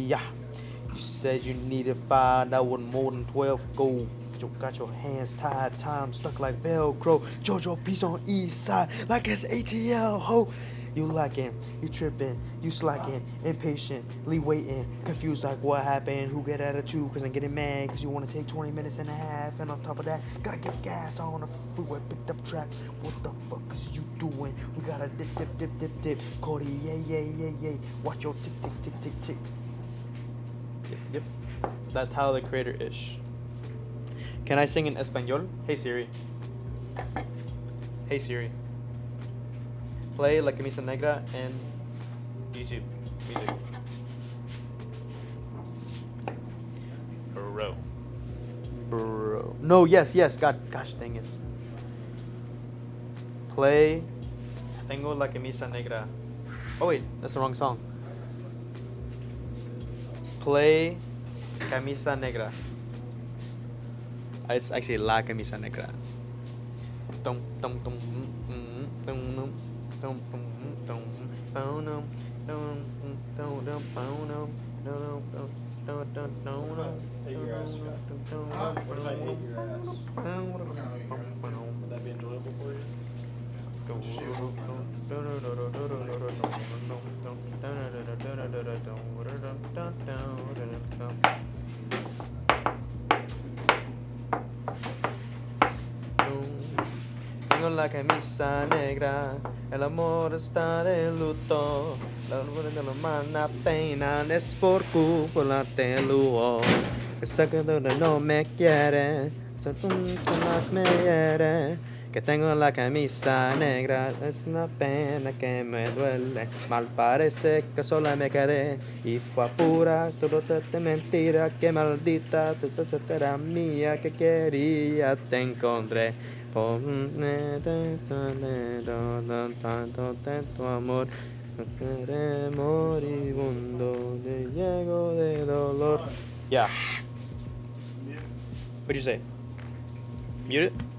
[SPEAKER 1] Yeah. You said you needed 5, that wasn't more than 12 gold. You got your hands tied, time stuck like Velcro. Jojo piece on east side, like it's ATL, ho. You lacking, you tripping, you slacking, impatiently waiting, confused like what happened, who get attitude, cause I'm getting mad, cause you wanna take 20 minutes and a half, and on top of that, gotta get gas on the freeway, picked up track, what the fuck is you doing? We gotta dip, dip, dip, dip, dip, Cody, yeah, watch your tick, tick, tick, tick, tick. Yep. That's how the creator ish. Can I sing in Espanol? Hey Siri. Hey Siri. Play La Camisa Negra and YouTube music. Bro. No, yes. Gosh dang it. Play Tengo La Camisa Negra. Oh wait, that's the wrong song. Play Camisa Negra. It's actually La Camisa Negra.
[SPEAKER 2] Hate your ass. Huh? What if I hate your ass? Would that be enjoyable for you?
[SPEAKER 1] tengo la camisa negra, el amor está de luto, la luna de la mano pena es por culpa de lujo. Esta que no me quiere, más me hiere. Que tengo la camisa negra, es una pena que me duele. Mal parece que sola me quedé y fue pura, todo de mentira, que maldita, todo era mía que quería, te encontré. Por tanto tu amor, moribundo, de llego de dolor. Yeah. What'd you say? Mute it?